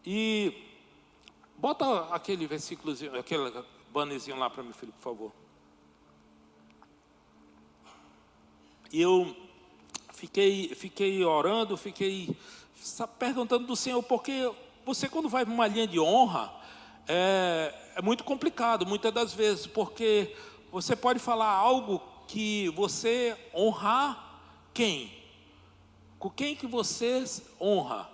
E bota aquele versículozinho, aquele bannerzinho lá para mim, filho, por favor. E eu fiquei orando, fiquei perguntando do Senhor, porque você, quando vai para uma linha de honra, é muito complicado, muitas das vezes, porque você pode falar algo que você honrar quem? Com quem que você honra?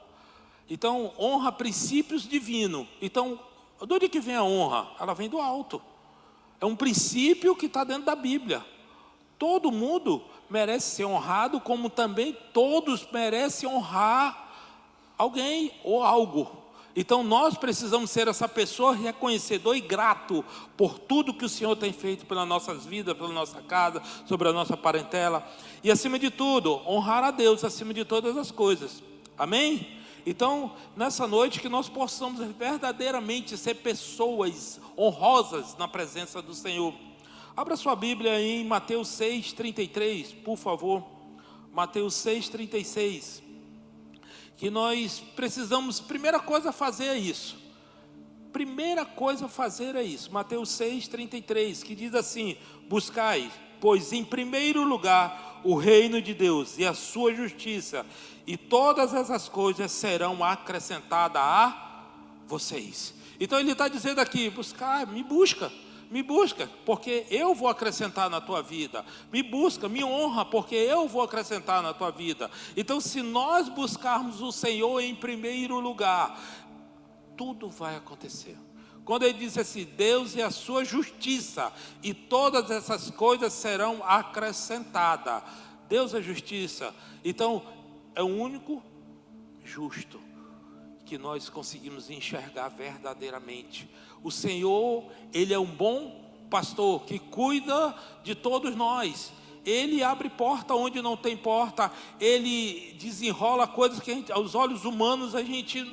Então, honra princípios divinos. Então, de onde que vem a honra? Ela vem do alto. É um princípio que está dentro da Bíblia. Todo mundo merece ser honrado, como também todos merecem honrar alguém ou algo. Então nós precisamos ser essa pessoa reconhecedor e grato por tudo que o Senhor tem feito pelas nossas vidas, pela nossa casa, sobre a nossa parentela. E acima de tudo, honrar a Deus acima de todas as coisas. Amém? Então, nessa noite, que nós possamos verdadeiramente ser pessoas honrosas na presença do Senhor. Abra sua Bíblia aí em Mateus 6:33, por favor. Mateus 6:36. Que nós precisamos, primeira coisa a fazer é isso. Primeira coisa a fazer é isso. Mateus 6:33, que diz assim: buscai, pois em primeiro lugar o reino de Deus e a sua justiça, e todas essas coisas serão acrescentadas a vocês. Então ele está dizendo aqui: buscar, me busca, porque eu vou acrescentar na tua vida. Me busca, me honra, porque eu vou acrescentar na tua vida. Então, se nós buscarmos o Senhor em primeiro lugar, tudo vai acontecer. Quando ele diz assim: Deus e a sua justiça, e todas essas coisas serão acrescentadas. Deus é justiça. Então, é o único justo que nós conseguimos enxergar verdadeiramente. O Senhor, Ele é um bom pastor que cuida de todos nós. Ele abre porta onde não tem porta. Ele desenrola coisas que aos olhos humanos a gente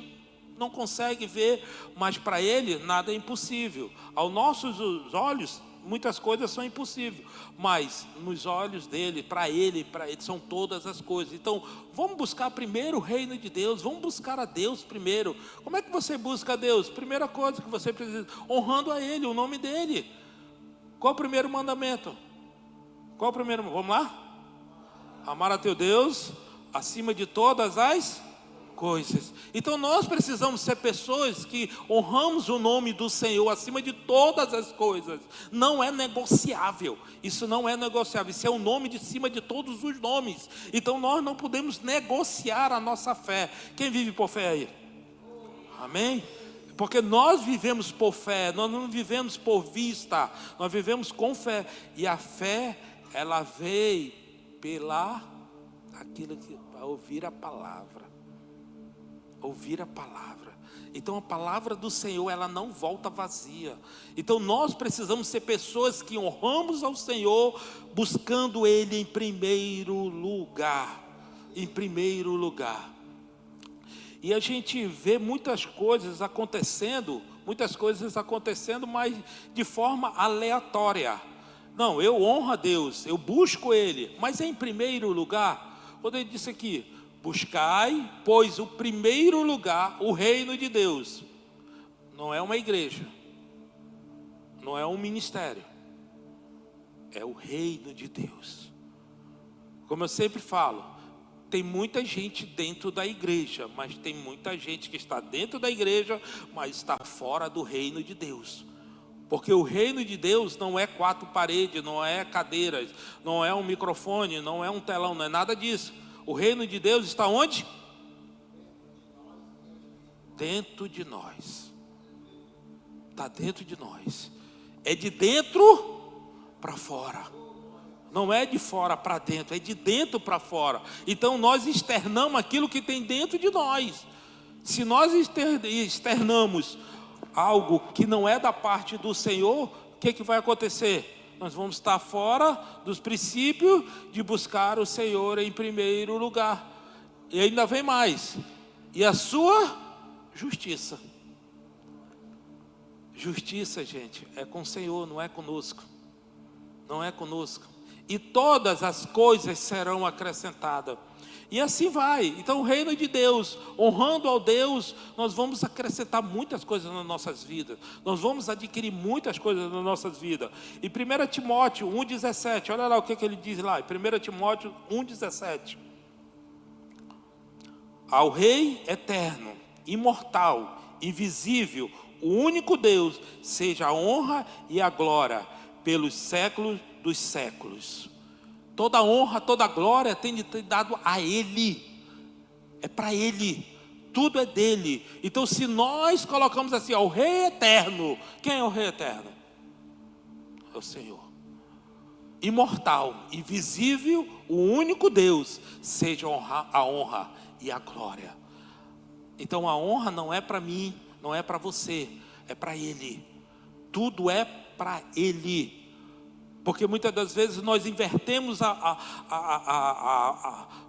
não consegue ver, mas para Ele nada é impossível. Aos nossos olhos muitas coisas são impossíveis, mas nos olhos dele, para ele são todas as coisas. Então, vamos buscar primeiro o reino de Deus, vamos buscar a Deus primeiro. Como é que você busca a Deus? Primeira coisa que você precisa, honrando a Ele, o nome dEle. Qual o primeiro mandamento? Qual o primeiro? Vamos lá? Amar a teu Deus acima de todas as coisas. Então nós precisamos ser pessoas que honramos o nome do Senhor acima de todas as coisas. Não é negociável. Isso não é negociável. Isso é o nome de cima de todos os nomes. Então nós não podemos negociar a nossa fé. Quem vive por fé aí? Amém? Porque nós vivemos por fé, nós não vivemos por vista, nós vivemos com fé. E a fé, ela veio pela aquilo que para ouvir a palavra. Ouvir a palavra. Então a palavra do Senhor, ela não volta vazia. Então nós precisamos ser pessoas que honramos ao Senhor, buscando Ele em primeiro lugar. Em primeiro lugar. E a gente vê muitas coisas acontecendo, mas de forma aleatória. Não, eu honro a Deus, eu busco Ele, mas em primeiro lugar. Quando ele disse aqui: buscai, pois o primeiro lugar, o reino de Deus. Não é uma igreja, não é um ministério, é o reino de Deus. Como eu sempre falo, tem muita gente dentro da igreja, mas tem muita gente que está dentro da igreja, mas está fora do reino de Deus. Porque o reino de Deus não é quatro paredes, não é cadeiras, não é um microfone, não é um telão, não é nada disso. O reino de Deus está onde? Dentro de nós. Está dentro de nós. É de dentro para fora. Não é de fora para dentro, é de dentro para fora. Então nós externamos aquilo que tem dentro de nós. Se nós externamos algo que não é da parte do Senhor, o que vai acontecer? Nós vamos estar fora dos princípios de buscar o Senhor em primeiro lugar. E ainda vem mais. E a sua justiça. Justiça, gente, é com o Senhor, não é conosco. Não é conosco. E todas as coisas serão acrescentadas. E assim vai. Então o reino de Deus, honrando ao Deus, nós vamos acrescentar muitas coisas nas nossas vidas. Nós vamos adquirir muitas coisas nas nossas vidas. E 1 Timóteo 1,17, olha lá o que ele diz lá. 1 Timóteo 1,17. Ao Rei eterno, imortal, invisível, o único Deus, seja a honra e a glória pelos séculos dos séculos. Toda a honra, toda a glória tem de ter dado a Ele. É para Ele. Tudo é dele. Então se nós colocamos assim, ó, o Rei eterno. Quem é o Rei eterno? É o Senhor. Imortal, invisível, o único Deus, seja a honra e a glória. Então a honra não é para mim, não é para você, é para Ele. Tudo é para Ele. Porque muitas das vezes nós invertemos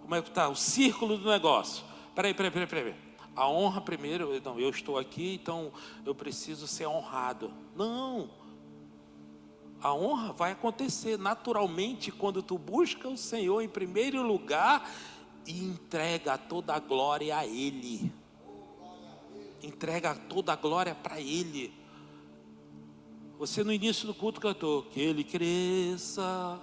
como é que está? O círculo do negócio. Peraí. A honra primeiro, não, eu estou aqui, então eu preciso ser honrado. Não. A honra vai acontecer naturalmente quando tu busca o Senhor em primeiro lugar e entrega toda a glória a Ele. Entrega toda a glória para Ele. Você no início do culto cantou: que Ele cresça,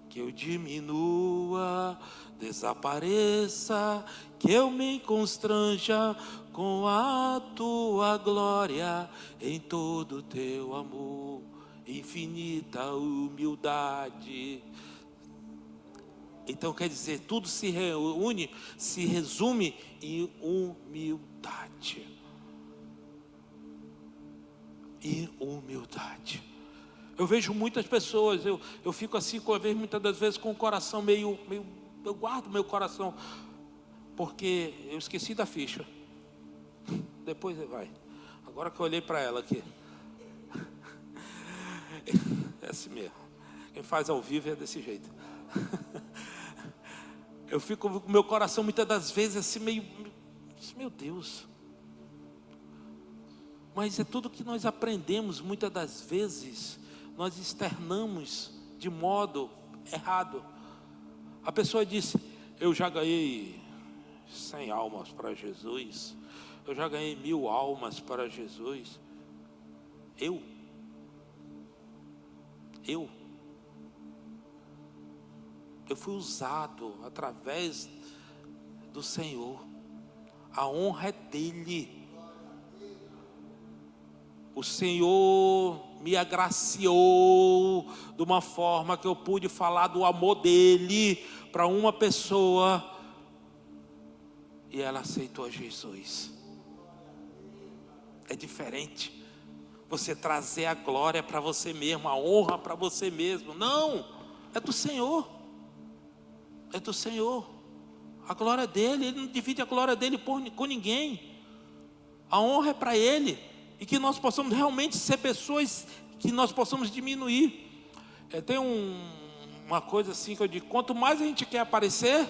que eu diminua, desapareça, que eu me constranja com a tua glória, em todo o teu amor, infinita humildade. Então quer dizer, tudo se resume em humildade. E humildade. Eu vejo muitas pessoas, eu fico assim, muitas das vezes com o coração meio, eu guardo meu coração, porque eu esqueci da ficha. Depois vai. Agora que eu olhei para ela aqui. É assim mesmo. Quem faz ao vivo é desse jeito. Eu fico com o meu coração muitas das vezes assim meio, meu Deus. Mas é tudo que nós aprendemos, muitas das vezes, nós externamos de modo errado. A pessoa disse: eu já ganhei 100 almas para Jesus, eu já ganhei 1000 almas para Jesus. Eu fui usado através do Senhor. A honra é dele. O Senhor me agraciou de uma forma que eu pude falar do amor dele para uma pessoa, e ela aceitou Jesus. É diferente você trazer a glória para você mesmo, a honra para você mesmo. Não, é do Senhor. É do Senhor. A glória dele, ele não divide a glória dele com ninguém. A honra é para ele. E que nós possamos realmente ser pessoas que nós possamos diminuir. Tem uma coisa assim que eu digo: quanto mais a gente quer aparecer,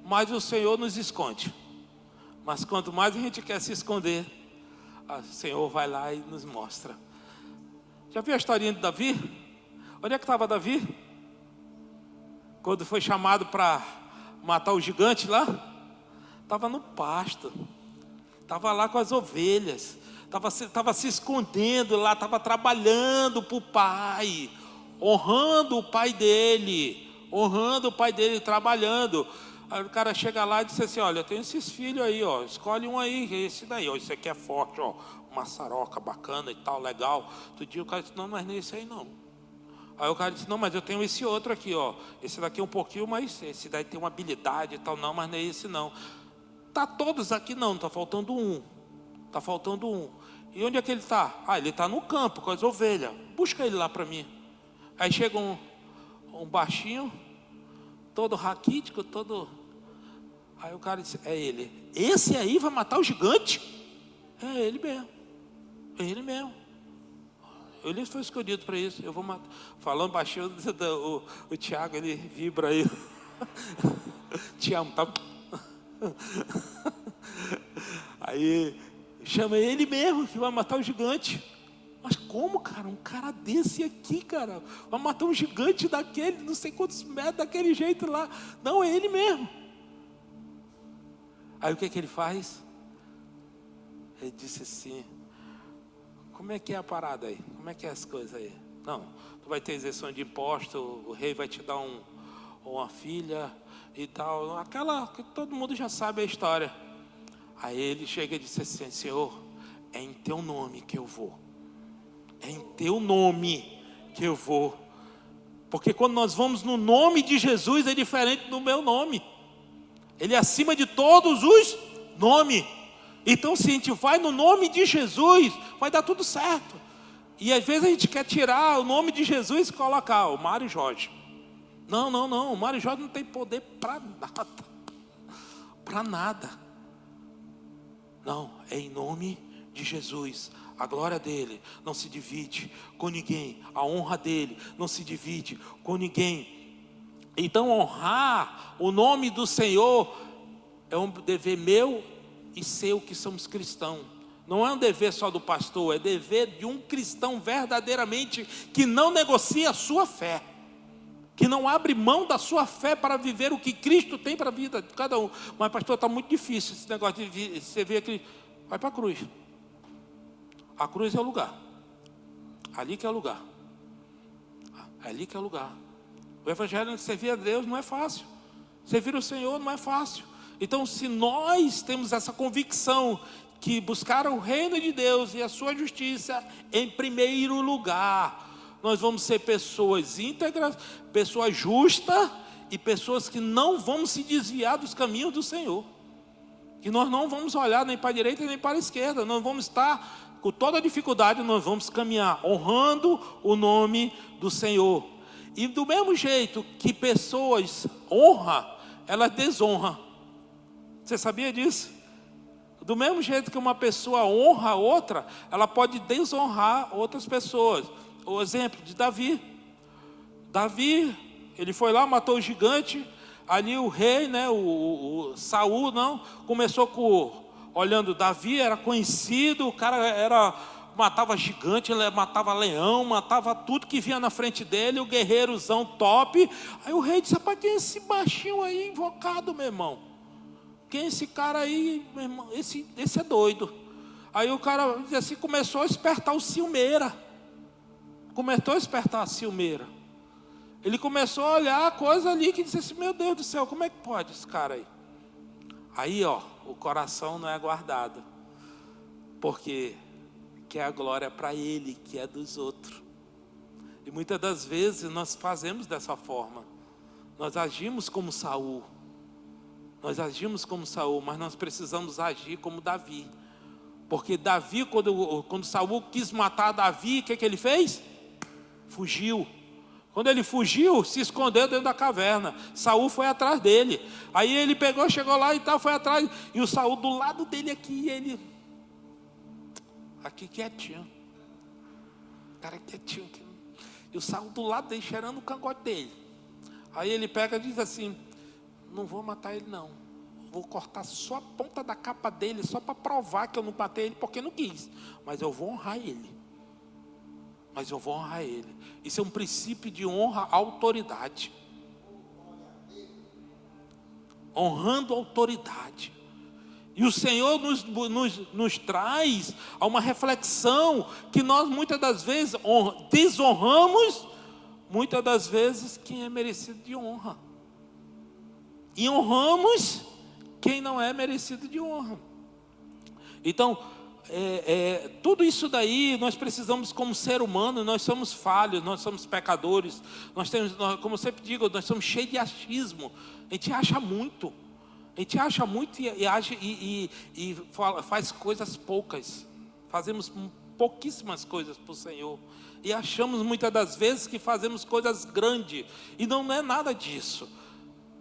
mais o Senhor nos esconde. Mas quanto mais a gente quer se esconder, o Senhor vai lá e nos mostra. Já viu a historinha de Davi? Onde é que estava Davi? Quando foi chamado para matar o gigante lá? Estava no pasto. Estava lá com as ovelhas. Estava se escondendo lá, estava trabalhando para o pai, honrando o pai dele, trabalhando. Aí o cara chega lá e diz assim: olha, eu tenho esses filhos aí, ó, escolhe um aí, esse daí, ó, esse aqui é forte, ó, uma saroca bacana e tal, legal. Outro dia o cara disse: não, mas nem esse aí não. Aí o cara disse: não, mas eu tenho esse outro aqui, ó, esse daqui é um pouquinho, mas esse daí tem uma habilidade e tal, não, mas nem esse não. Tá todos aqui não, está faltando um. E onde é que ele está? Ele está no campo com as ovelhas. Busca ele lá para mim. Aí chega um baixinho, todo raquítico, todo. Aí o cara disse: é ele. Esse aí vai matar o gigante? É ele mesmo. Ele foi escolhido para isso. Eu vou matar. Falando baixinho, o Tiago, ele vibra aí. Te amo, tá? Aí chama ele mesmo que vai matar o gigante. Mas como, cara? Um cara desse aqui, cara, vai matar um gigante daquele, não sei quantos metros, daquele jeito lá. Não, é ele mesmo. Aí o que ele faz? Ele disse assim: como é que é a parada aí? Como é que é as coisas aí? Não, tu vai ter isenção de imposto, o rei vai te dar uma filha e tal. Aquela que todo mundo já sabe a história. Aí ele chega e disse assim: Senhor, é em teu nome que eu vou. É em teu nome que eu vou. Porque quando nós vamos no nome de Jesus, é diferente do meu nome. Ele é acima de todos os nomes. Então se a gente vai no nome de Jesus, vai dar tudo certo. E às vezes a gente quer tirar o nome de Jesus e colocar o Mário Jorge. Não, o Mário Jorge não tem poder para nada. Para nada. Não, é em nome de Jesus. A glória dele não se divide com ninguém. A honra dele não se divide com ninguém. Então honrar o nome do Senhor é um dever meu e seu, que somos cristãos. Não é um dever só do pastor, é dever de um cristão verdadeiramente que não negocia a sua fé, que não abre mão da sua fé para viver o que Cristo tem para a vida de cada um. Mas pastor, está muito difícil esse negócio de você ver aquele. Vai para a cruz. A cruz é o lugar. Ali que é o lugar. Ali que é o lugar. O evangelho de servir a Deus não é fácil. Servir o Senhor não é fácil. Então, se nós temos essa convicção que buscar o reino de Deus e a sua justiça em primeiro lugar, nós vamos ser pessoas íntegras, pessoas justas e pessoas que não vamos se desviar dos caminhos do Senhor. Que nós não vamos olhar nem para a direita nem para a esquerda. Nós vamos estar com toda a dificuldade, nós vamos caminhar honrando o nome do Senhor. E do mesmo jeito que pessoas honram, elas desonram. Você sabia disso? Do mesmo jeito que uma pessoa honra a outra, ela pode desonrar outras pessoas. O exemplo de Davi. Davi, ele foi lá, matou o gigante. Ali o rei, né, o Saul, não, começou olhando Davi, era conhecido, o cara matava gigante, ele matava leão, matava tudo que vinha na frente dele, o guerreirozão top. Aí o rei disse: rapaz, quem é esse baixinho aí invocado, meu irmão? Quem é esse cara aí, meu irmão? Esse é doido. Aí o cara assim, começou a despertar o ciumeira. Ele começou a olhar a coisa ali que disse assim: meu Deus do céu, como é que pode esse cara aí? Aí o coração não é guardado, porque quer a glória para ele, que é dos outros. E muitas das vezes nós fazemos dessa forma. Nós agimos como Saul. Mas nós precisamos agir como Davi. Porque Davi, quando Saul quis matar Davi, o que ele fez? Fugiu. Quando ele fugiu, se escondeu dentro da caverna. Saul foi atrás dele. Aí ele chegou lá e tal, foi atrás. E o Saul do lado dele aqui, ele aqui quietinho. O cara quietinho aqui. E o Saul do lado dele, cheirando o cangote dele. Aí ele pega e diz assim: não vou matar ele não. Vou cortar só a ponta da capa dele, só para provar que eu não matei ele, porque não quis. Mas eu vou honrar ele. Isso é um princípio de honra à autoridade. Honrando a autoridade. E o Senhor nos traz a uma reflexão que nós muitas das vezes desonramos, muitas das vezes quem é merecido de honra. E honramos quem não é merecido de honra. Então, tudo isso daí nós precisamos, como ser humano, nós somos falhos, nós somos pecadores, como eu sempre digo, nós somos cheios de achismo. A gente acha muito e faz coisas poucas. Fazemos pouquíssimas coisas para o Senhor e achamos muitas das vezes que fazemos coisas grandes, e não é nada disso.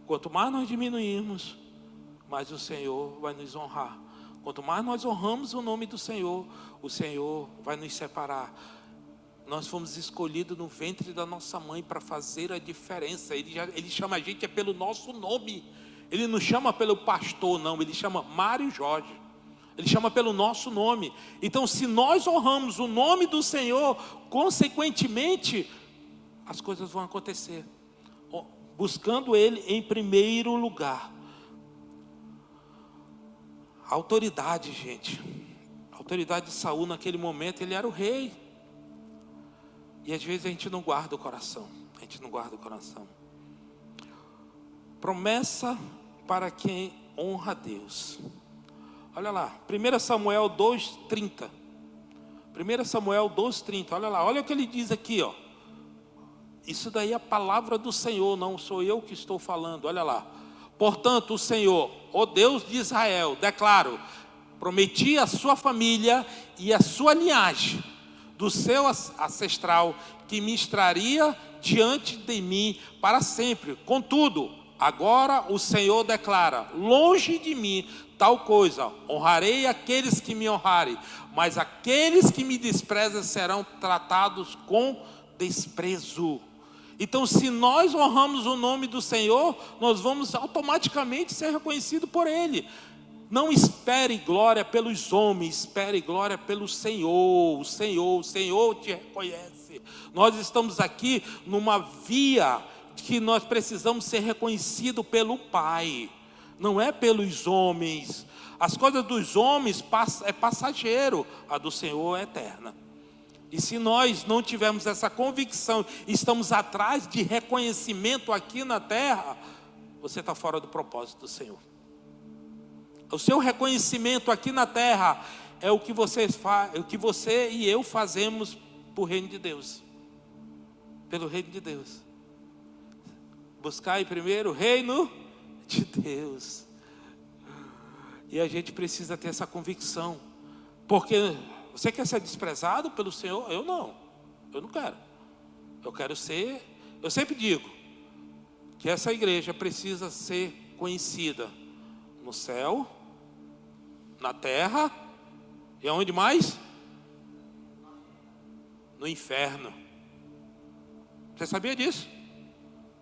Quanto mais nós diminuirmos, mais o Senhor vai nos honrar. Quanto mais nós honramos o nome do Senhor, o Senhor vai nos separar. Nós fomos escolhidos no ventre da nossa mãe para fazer a diferença. Ele chama a gente pelo nosso nome. Ele não chama pelo pastor, não. Ele chama Mário Jorge. Ele chama pelo nosso nome. Então, se nós honramos o nome do Senhor, consequentemente, as coisas vão acontecer. Buscando Ele em primeiro lugar. A autoridade, gente. A autoridade de Saul naquele momento, ele era o rei. E às vezes a gente não guarda o coração. A gente não guarda o coração. Promessa para quem honra a Deus. Olha lá, 1 Samuel 2:30. 1 Samuel 2:30, olha lá, olha o que ele diz aqui, ó. Isso daí é a palavra do Senhor, não sou eu que estou falando, olha lá. Portanto, o Senhor, o Deus de Israel, declaro, prometi à sua família e à sua linhagem, do seu ancestral, que me estaria diante de mim para sempre. Contudo, agora o Senhor declara, longe de mim tal coisa, honrarei aqueles que me honrarem, mas aqueles que me desprezam serão tratados com desprezo. Então, se nós honramos o nome do Senhor, nós vamos automaticamente ser reconhecidos por Ele. Não espere glória pelos homens, espere glória pelo Senhor. O Senhor te reconhece. Nós estamos aqui numa via que nós precisamos ser reconhecidos pelo Pai. Não é pelos homens. As coisas dos homens é passageiro, a do Senhor é eterna. E se nós não tivermos essa convicção, estamos atrás de reconhecimento aqui na terra, você está fora do propósito do Senhor. O seu reconhecimento aqui na terra é o que você e eu fazemos para o reino de Deus. Pelo reino de Deus. Buscai primeiro o reino de Deus. E a gente precisa ter essa convicção. Porque você quer ser desprezado pelo Senhor? Eu não quero. Eu quero ser, eu sempre digo que essa igreja precisa ser conhecida no céu, na terra e aonde mais? No inferno. Você sabia disso?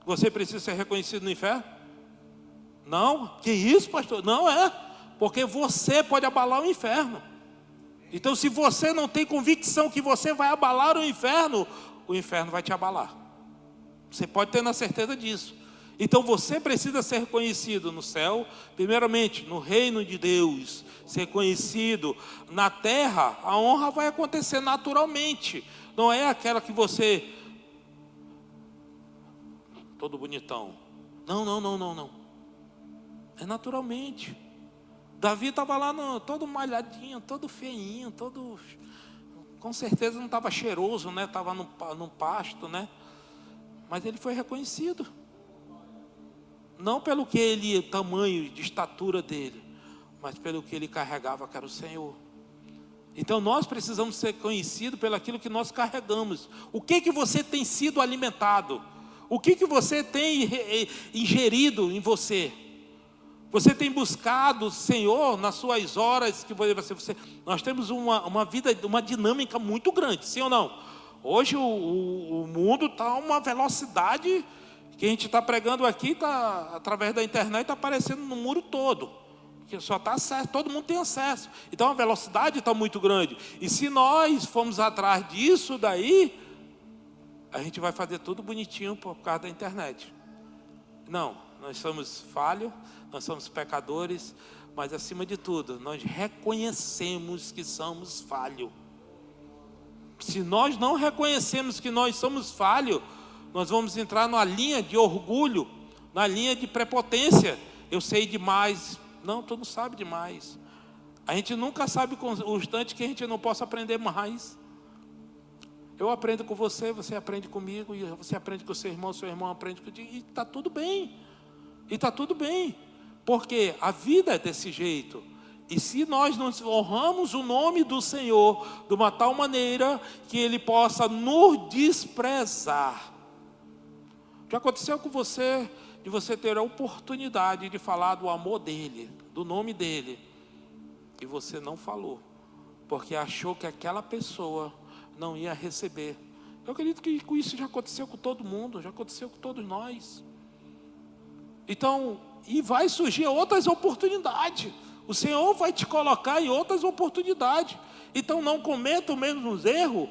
Você precisa ser reconhecido no inferno? Não, que isso, pastor? Não é, porque você pode abalar o inferno. Então, se você não tem convicção que você vai abalar o inferno vai te abalar. Você pode ter na certeza disso. Então, você precisa ser reconhecido no céu, primeiramente, no reino de Deus, ser conhecido na terra. A honra vai acontecer naturalmente. Não é aquela que você, todo bonitão. Não. É naturalmente. Davi estava lá todo malhadinho, todo feinho, com certeza não estava cheiroso, né? Estava no pasto, né? Mas ele foi reconhecido. Não pelo que ele, tamanho de estatura dele, mas pelo que ele carregava, que era o Senhor. Então nós precisamos ser conhecidos pelo aquilo que nós carregamos. O que você tem sido alimentado? O que você tem ingerido em você? Você tem buscado o Senhor nas suas horas que nós temos uma vida, uma dinâmica muito grande, sim ou não? Hoje o mundo está uma velocidade que a gente está pregando aqui, através da internet, está aparecendo no muro todo. Que só está acesso, todo mundo tem acesso. Então a velocidade está muito grande. E se nós formos atrás disso daí, a gente vai fazer tudo bonitinho por causa da internet. Não, nós somos falhos, nós somos pecadores, mas acima de tudo, nós reconhecemos que somos falhos. Se nós não reconhecemos que nós somos falhos, nós vamos entrar numa linha de orgulho, na linha de prepotência. Eu sei demais. Não, tu não sabe demais. A gente nunca sabe constante que a gente não possa aprender mais. Eu aprendo com você, você aprende comigo, e você aprende com o seu irmão aprende contigo, e está tudo bem. E está tudo bem. Porque a vida é desse jeito. E se nós não honramos o nome do Senhor de uma tal maneira que Ele possa nos desprezar. Já aconteceu com você, de você ter a oportunidade de falar do amor dEle, do nome dEle, e você não falou, porque achou que aquela pessoa não ia receber. Eu acredito que isso já aconteceu com todo mundo, já aconteceu com todos nós. Então, e vai surgir outras oportunidades. O Senhor vai te colocar em outras oportunidades. Então não cometa os mesmos erros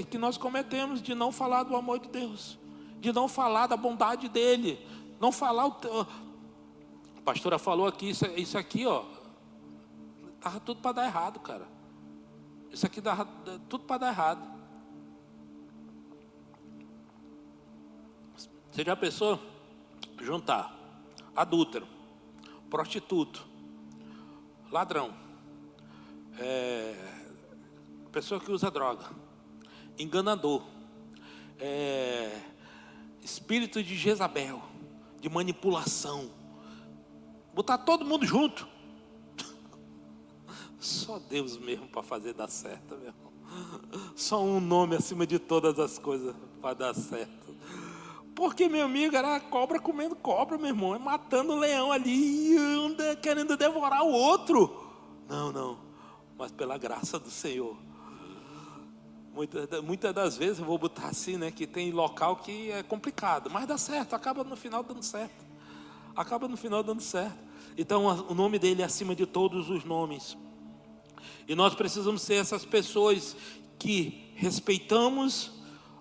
que nós cometemos, de não falar do amor de Deus, de não falar da bondade dele, não falar a pastora falou aqui, isso aqui, ó, Estava tudo para dar errado, cara. Isso aqui dava tudo para dar errado. Você já pensou? Juntar adúltero, prostituto, ladrão, pessoa que usa droga, enganador, espírito de Jezabel, de manipulação, botar todo mundo junto. Só Deus mesmo para fazer dar certo, meu irmão. Só um nome acima de todas as coisas para dar certo. Porque, meu amigo, era cobra comendo cobra, meu irmão, matando o leão ali, anda querendo devorar o outro. Não, mas pela graça do Senhor. Muitas das vezes, eu vou botar assim, né, que tem local que é complicado, mas dá certo, acaba no final dando certo. Então, o nome dele é acima de todos os nomes. E nós precisamos ser essas pessoas que respeitamos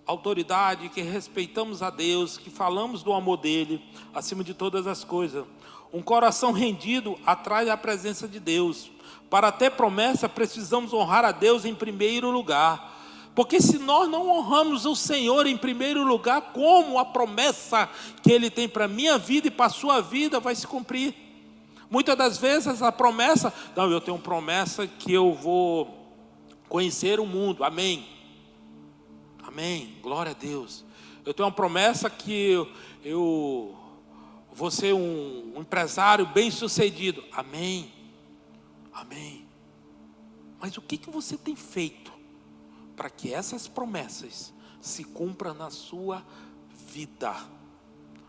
a autoridade, que respeitamos a Deus, que falamos do amor dele, acima de todas as coisas. Um coração rendido atrai a presença de Deus. Para ter promessa, precisamos honrar a Deus em primeiro lugar. Porque se nós não honramos o Senhor em primeiro lugar, como a promessa que Ele tem para a minha vida e para a sua vida vai se cumprir? Muitas das vezes a promessa, não, eu tenho promessa que eu vou conhecer o mundo, amém, glória a Deus. Eu tenho uma promessa que eu vou ser um empresário bem sucedido, amém. Mas o que você tem feito para que essas promessas se cumpram na sua vida?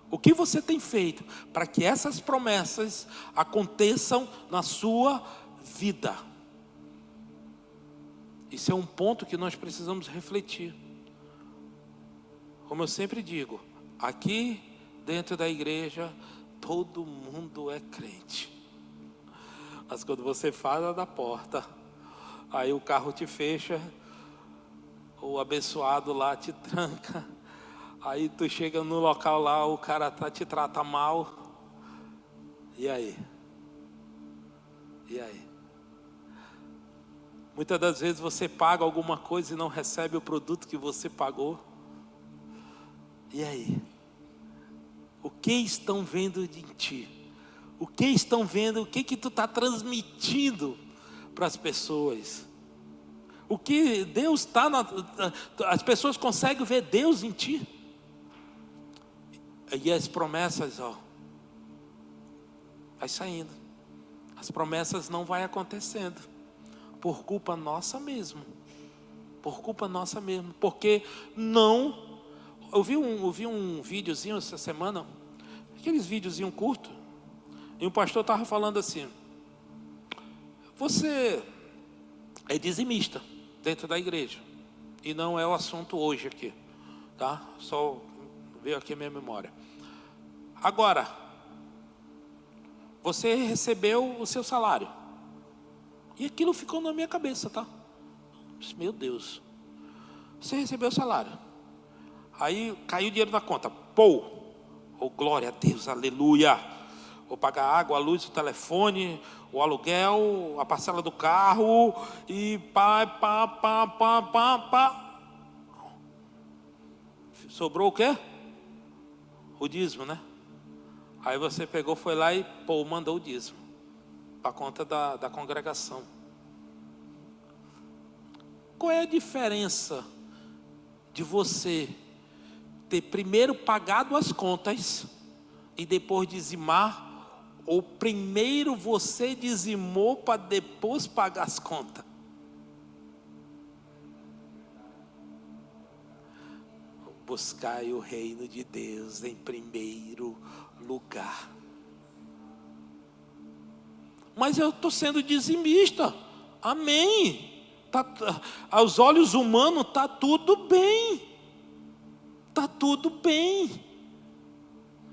O que você tem feito para que essas promessas aconteçam na sua vida? Isso é um ponto que nós precisamos refletir. Como eu sempre digo, aqui dentro da igreja, todo mundo é crente. Mas quando você fala da porta, aí o carro te fecha, o abençoado lá te tranca, aí tu chega no local lá, o cara te trata mal, e aí? Muitas das vezes você paga alguma coisa e não recebe o produto que você pagou, e aí? O que estão vendo em ti? O que estão vendo, o que tu está transmitindo para as pessoas? O que Deus está, as pessoas conseguem ver Deus em ti? E as promessas, vai saindo. As promessas não vai acontecendo. Por culpa nossa mesmo. Porque não... Eu vi um videozinho essa semana, aqueles videozinhos curtos, e um pastor estava falando assim: você é dizimista dentro da igreja, e não é o assunto hoje aqui, tá? Só veio aqui a minha memória. Agora, você recebeu o seu salário, e aquilo ficou na minha cabeça, tá? Meu Deus, você recebeu o salário, aí caiu o dinheiro na conta, oh glória a Deus, aleluia, vou pagar a água, a luz, o telefone, o aluguel, a parcela do carro, e pá. Sobrou o quê? O dízimo, né? Aí você pegou, foi lá e mandou o dízimo para a conta da congregação. Qual é a diferença de você ter primeiro pagado as contas e depois dizimar, ou primeiro você dizimou para depois pagar as contas? Buscai o reino de Deus em primeiro lugar. Mas eu estou sendo dizimista, amém. Aos olhos humanos está tudo bem.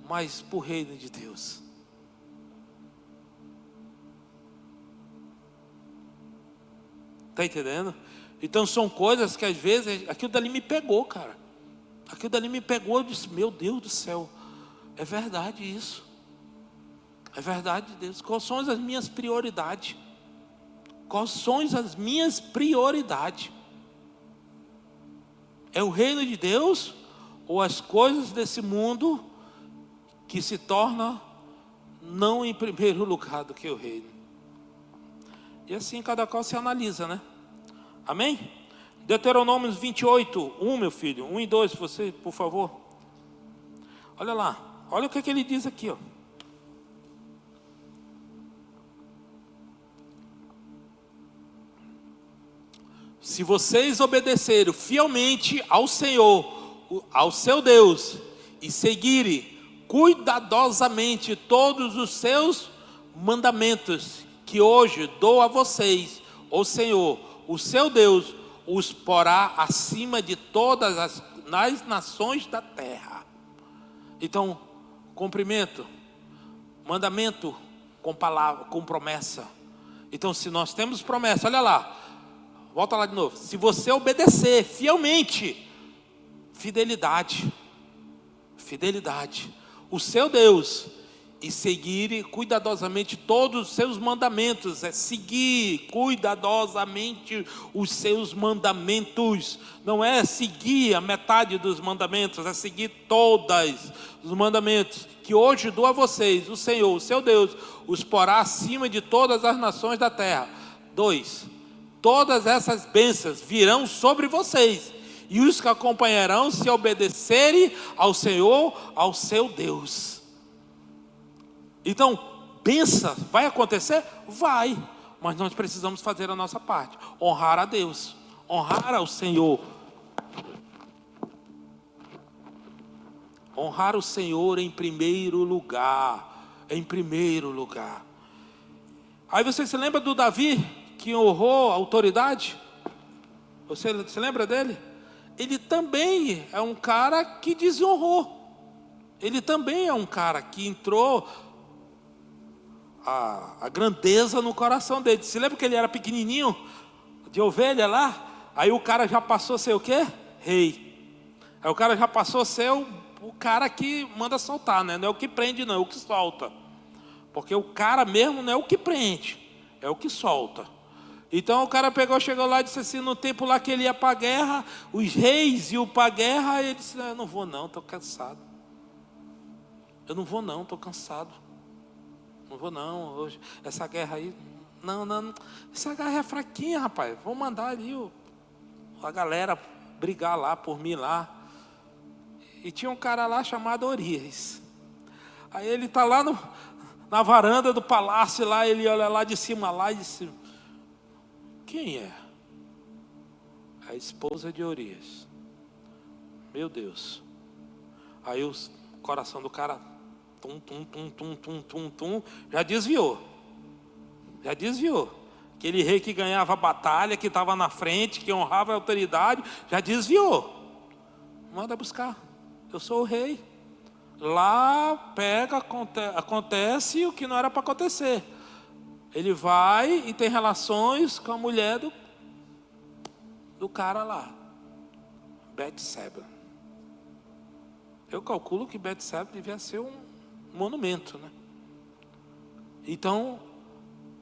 Mas para o reino de Deus, está entendendo? Então são coisas que às vezes, aquilo dali me pegou, cara. Eu disse, meu Deus do céu, é verdade isso. É verdade, Deus. Quais são as minhas prioridades? quais são as minhas prioridades. É o reino de Deus ou as coisas desse mundo que se tornam não em primeiro lugar do que o reino? E assim cada qual se analisa, né? Amém? Deuteronômio 28, 1, meu filho, 1 e 2, você, por favor. Olha lá, olha o que ele diz aqui, ó. Se vocês obedecerem fielmente ao Senhor, ao seu Deus, e seguirem cuidadosamente todos os seus mandamentos, que hoje dou a vocês, o Senhor, o seu Deus, os porá acima de todas as nações da terra. Então, cumprimento, mandamento com palavra, com promessa. Então, se nós temos promessa, olha lá, volta lá de novo. Se você obedecer fielmente, fidelidade, o seu Deus, e seguir cuidadosamente todos os seus mandamentos, é seguir cuidadosamente os seus mandamentos, não é seguir a metade dos mandamentos, é seguir todos os mandamentos, que hoje dou a vocês, o Senhor, o seu Deus, os porá acima de todas as nações da terra. 2, todas essas bênçãos virão sobre vocês, e os que acompanharão se obedecerem ao Senhor, ao seu Deus. Então, bênção vai acontecer? Vai, mas nós precisamos fazer a nossa parte, honrar a Deus, honrar ao Senhor, honrar o Senhor em primeiro lugar, Aí você se lembra do Davi, que honrou a autoridade? Você se lembra dele? Ele também é um cara que desonrou, ele também é um cara que entrou a grandeza no coração dele. Se lembra que ele era pequenininho, de ovelha lá? Aí o cara já passou a ser o quê? Rei. Aí o cara já passou a ser o cara que manda soltar, né? Não é o que prende, não, é o que solta. Porque o cara mesmo não é o que prende, é o que solta. Então o cara chegou lá e disse assim, no tempo lá que ele ia para a guerra, os reis iam para a guerra, ele disse, eu não vou não, estou cansado. Eu não vou não, estou cansado. Não vou não, hoje, essa guerra aí, não, essa guerra é fraquinha, rapaz, vou mandar ali a galera brigar lá por mim lá. E tinha um cara lá chamado Urias. Aí ele está lá na varanda do palácio lá, ele olha lá de cima lá e disse, quem é? A esposa de Urias. Meu Deus. Aí o coração do cara já desviou. Aquele rei que ganhava a batalha, que estava na frente, que honrava a autoridade, já desviou. Manda buscar, eu sou o rei. Lá pega, acontece o que não era para acontecer. Ele vai e tem relações com a mulher do cara lá, Betseba. Eu calculo que Betseba devia ser um monumento, né? Então,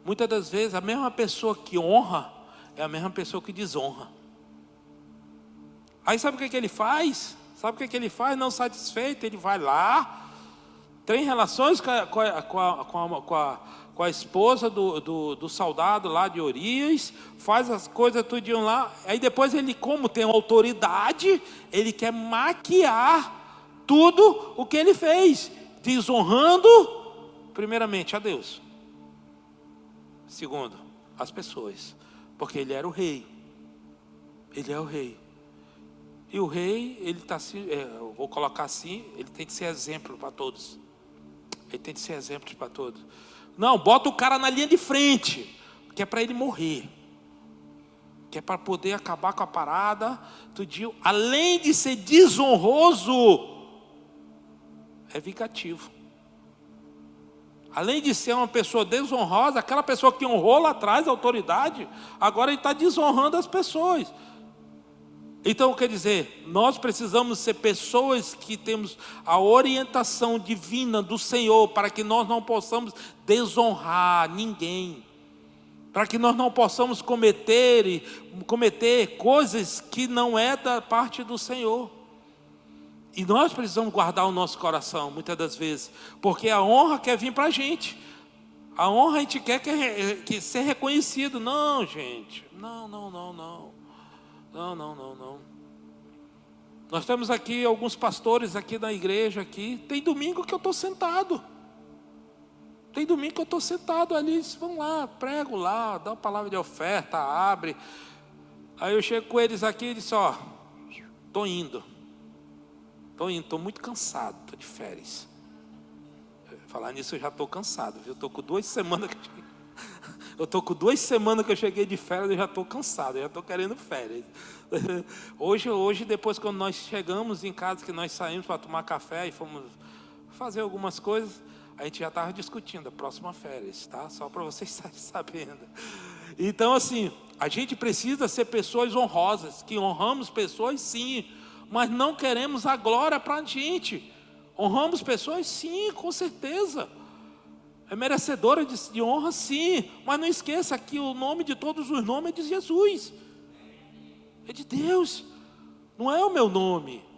muitas das vezes, a mesma pessoa que honra é a mesma pessoa que desonra. Aí sabe o que ele faz? Não satisfeito, ele vai lá, tem relações com a esposa do soldado lá de Urias, faz as coisas tudinho lá, aí depois ele, como tem autoridade, ele quer maquiar tudo o que ele fez, desonrando primeiramente a Deus, segundo as pessoas, porque ele era o rei. Ele é o rei. E o rei, ele está assim, eu vou colocar assim, ele tem que ser exemplo para todos. Ele tem que ser exemplo para todos. Não, bota o cara na linha de frente, que é para ele morrer, que é para poder acabar com a parada, tudinho. Além de ser desonroso, é vingativo. Além de ser uma pessoa desonrosa, aquela pessoa que honrou lá atrás a autoridade, agora ele está desonrando as pessoas. Então, quer dizer, nós precisamos ser pessoas que temos a orientação divina do Senhor, para que nós não possamos desonrar ninguém. para que nós não possamos cometer coisas que não é da parte do Senhor. E nós precisamos guardar o nosso coração, muitas das vezes, porque a honra quer vir para a gente. A honra a gente quer que ser reconhecido. Não, gente, não. Nós temos aqui alguns pastores aqui na igreja aqui. Tem domingo que eu estou sentado. Tem domingo que eu estou sentado ali, eles vão lá, prego lá, dá uma palavra de oferta, abre. Aí eu chego com eles aqui e disse, ó, estou indo, estou muito cansado, estou de férias. Falar nisso eu já estou cansado, viu? Estou com 2 semanas que eu cheguei de férias, eu já estou cansado, eu já estou querendo férias. Hoje, depois quando nós chegamos em casa, que nós saímos para tomar café e fomos fazer algumas coisas, a gente já estava discutindo a próxima férias, tá? Só para vocês estarem sabendo. Então, assim, a gente precisa ser pessoas honrosas, que honramos pessoas, sim, mas não queremos a glória para a gente. Honramos pessoas, sim, com certeza. É merecedora de honra, sim, mas não esqueça que o nome de todos os nomes é de Jesus. É de Deus, não é o meu nome.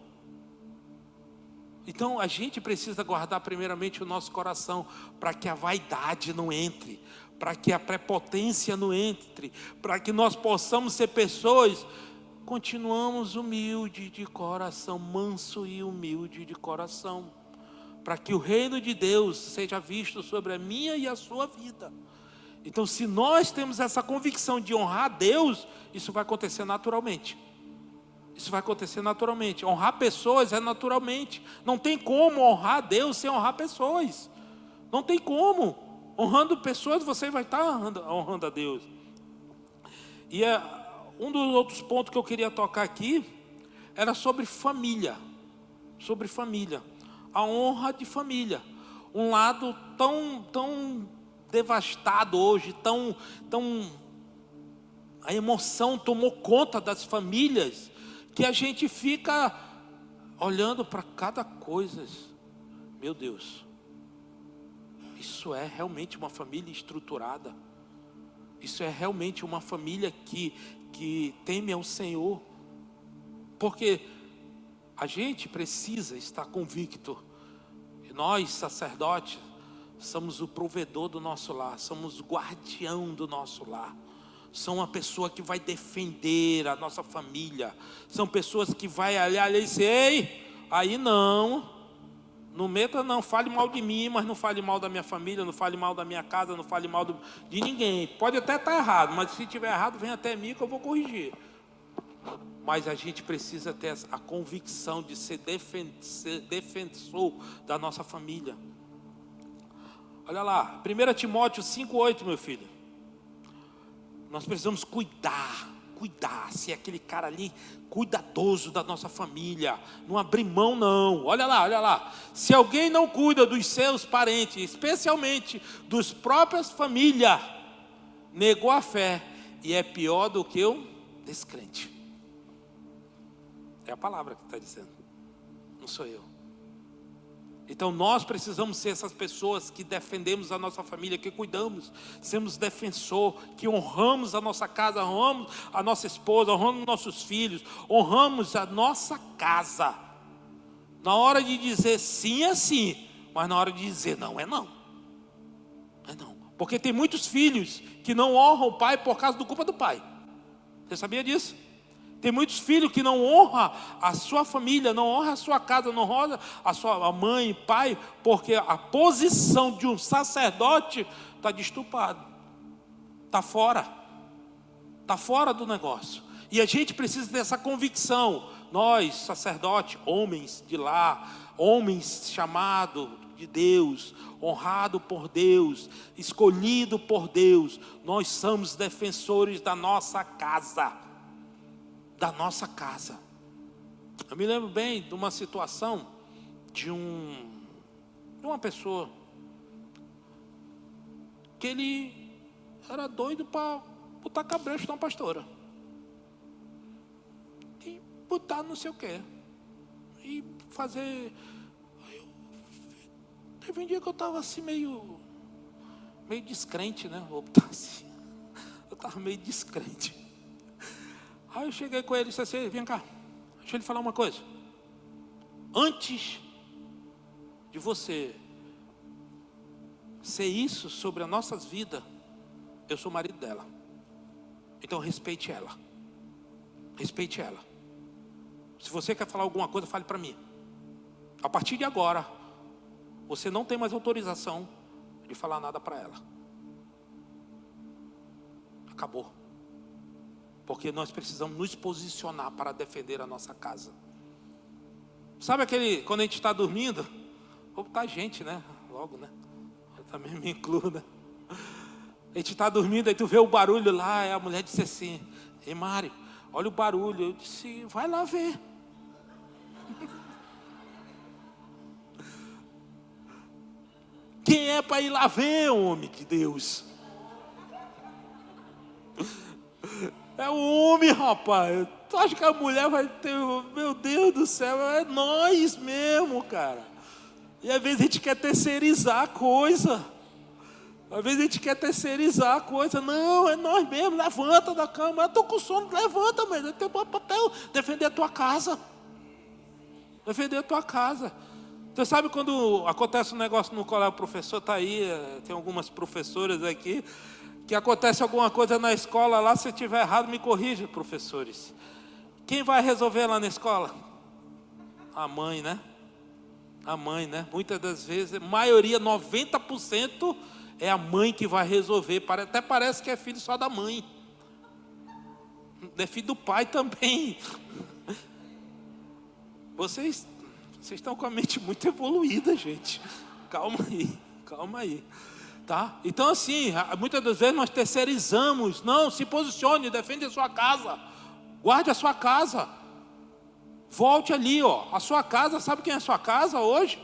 Então a gente precisa guardar primeiramente o nosso coração, para que a vaidade não entre, para que a prepotência não entre, para que nós possamos ser pessoas, continuamos humilde de coração, manso e humilde de coração, para que o reino de Deus seja visto sobre a minha e a sua vida. Então, se nós temos essa convicção de honrar a Deus, isso vai acontecer naturalmente. Isso vai acontecer naturalmente. Honrar pessoas é naturalmente. Não tem como honrar a Deus sem honrar pessoas. Não tem como. Honrando pessoas, você vai estar honrando a Deus. E um dos outros pontos que eu queria tocar aqui era sobre família. Sobre família. A honra de família. Um lado tão devastado hoje, a emoção tomou conta das famílias, que a gente fica olhando para cada coisa. Meu Deus, isso é realmente uma família estruturada? Isso é realmente uma família que teme ao Senhor? Porque a gente precisa estar convicto que nós, sacerdotes, somos o provedor do nosso lar, somos o guardião do nosso lar. São uma pessoa que vai defender a nossa família. São pessoas que vai olhar e dizer, ei, aí não meta não, fale mal de mim, mas não fale mal da minha família, não fale mal da minha casa, não fale mal de ninguém. Pode até estar errado, mas se estiver errado, vem até mim que eu vou corrigir. Mas a gente precisa ter a convicção de ser defensor da nossa família. Olha lá, 1 Timóteo 5,8, meu filho. Nós precisamos cuidar, ser aquele cara ali cuidadoso da nossa família, não abrir mão não. Olha lá, se alguém não cuida dos seus parentes, especialmente dos próprias famílias, negou a fé e é pior do que o descrente. É a palavra que está dizendo, não sou eu. Então nós precisamos ser essas pessoas que defendemos a nossa família, que cuidamos, sermos defensor, que honramos a nossa casa, honramos a nossa esposa, honramos nossos filhos, honramos a nossa casa. Na hora de dizer sim é sim, mas na hora de dizer não é não. É não. Porque tem muitos filhos que não honram o pai por causa da culpa do pai. Você sabia disso? Tem muitos filhos que não honram a sua família, não honram a sua casa, não honram a sua mãe e pai, porque a posição de um sacerdote está destupada, está fora do negócio. E a gente precisa dessa convicção. Nós, sacerdotes, homens de lá, homens chamados de Deus, honrado por Deus, escolhido por Deus, nós somos defensores da nossa casa. Eu me lembro bem de uma situação de uma pessoa que ele era doido para botar cabresto na pastora e botar não sei o que e fazer. Teve um dia que eu estava assim meio descrente, né? Vou botar assim. estava meio descrente. Aí eu cheguei com ele e disse assim: vem cá, deixa eu lhe falar uma coisa. Antes de você ser isso sobre as nossas vidas, eu sou o marido dela. Então respeite ela. Respeite ela. Se você quer falar alguma coisa, fale para mim. A partir de agora, você não tem mais autorização de falar nada para ela. Acabou. Porque nós precisamos nos posicionar para defender a nossa casa. Sabe quando a gente está dormindo? Vou botar gente, né? Logo, né? Eu também me incluo, né? A gente está dormindo, aí tu vê o barulho lá, a mulher disse assim: ei, Mário, olha o barulho. Eu disse: vai lá ver. Quem é para ir lá ver, homem de Deus? É o homem, rapaz. Tu acha que a mulher vai ter... Meu Deus do céu, é nós mesmo, cara. E às vezes a gente quer terceirizar a coisa. Às vezes a gente quer terceirizar a coisa. Não, é nós mesmo. Levanta da cama. Eu estou com sono, levanta, mas é teu papel defender a tua casa. Defender a tua casa. Você sabe quando acontece um negócio no colégio, o professor está aí, tem algumas professoras aqui, que acontece alguma coisa na escola lá, se eu estiver errado, me corrija, professores. Quem vai resolver lá na escola? A mãe, né? A mãe, né? Muitas das vezes, maioria, 90%, é a mãe que vai resolver. Até parece que é filho só da mãe. É filho do pai também. Vocês estão com a mente muito evoluída, gente. Calma aí. Tá? Então assim, muitas das vezes nós terceirizamos. Não, se posicione, defende a sua casa. Guarde a sua casa. Volte ali, ó. A sua casa, sabe quem é a sua casa hoje?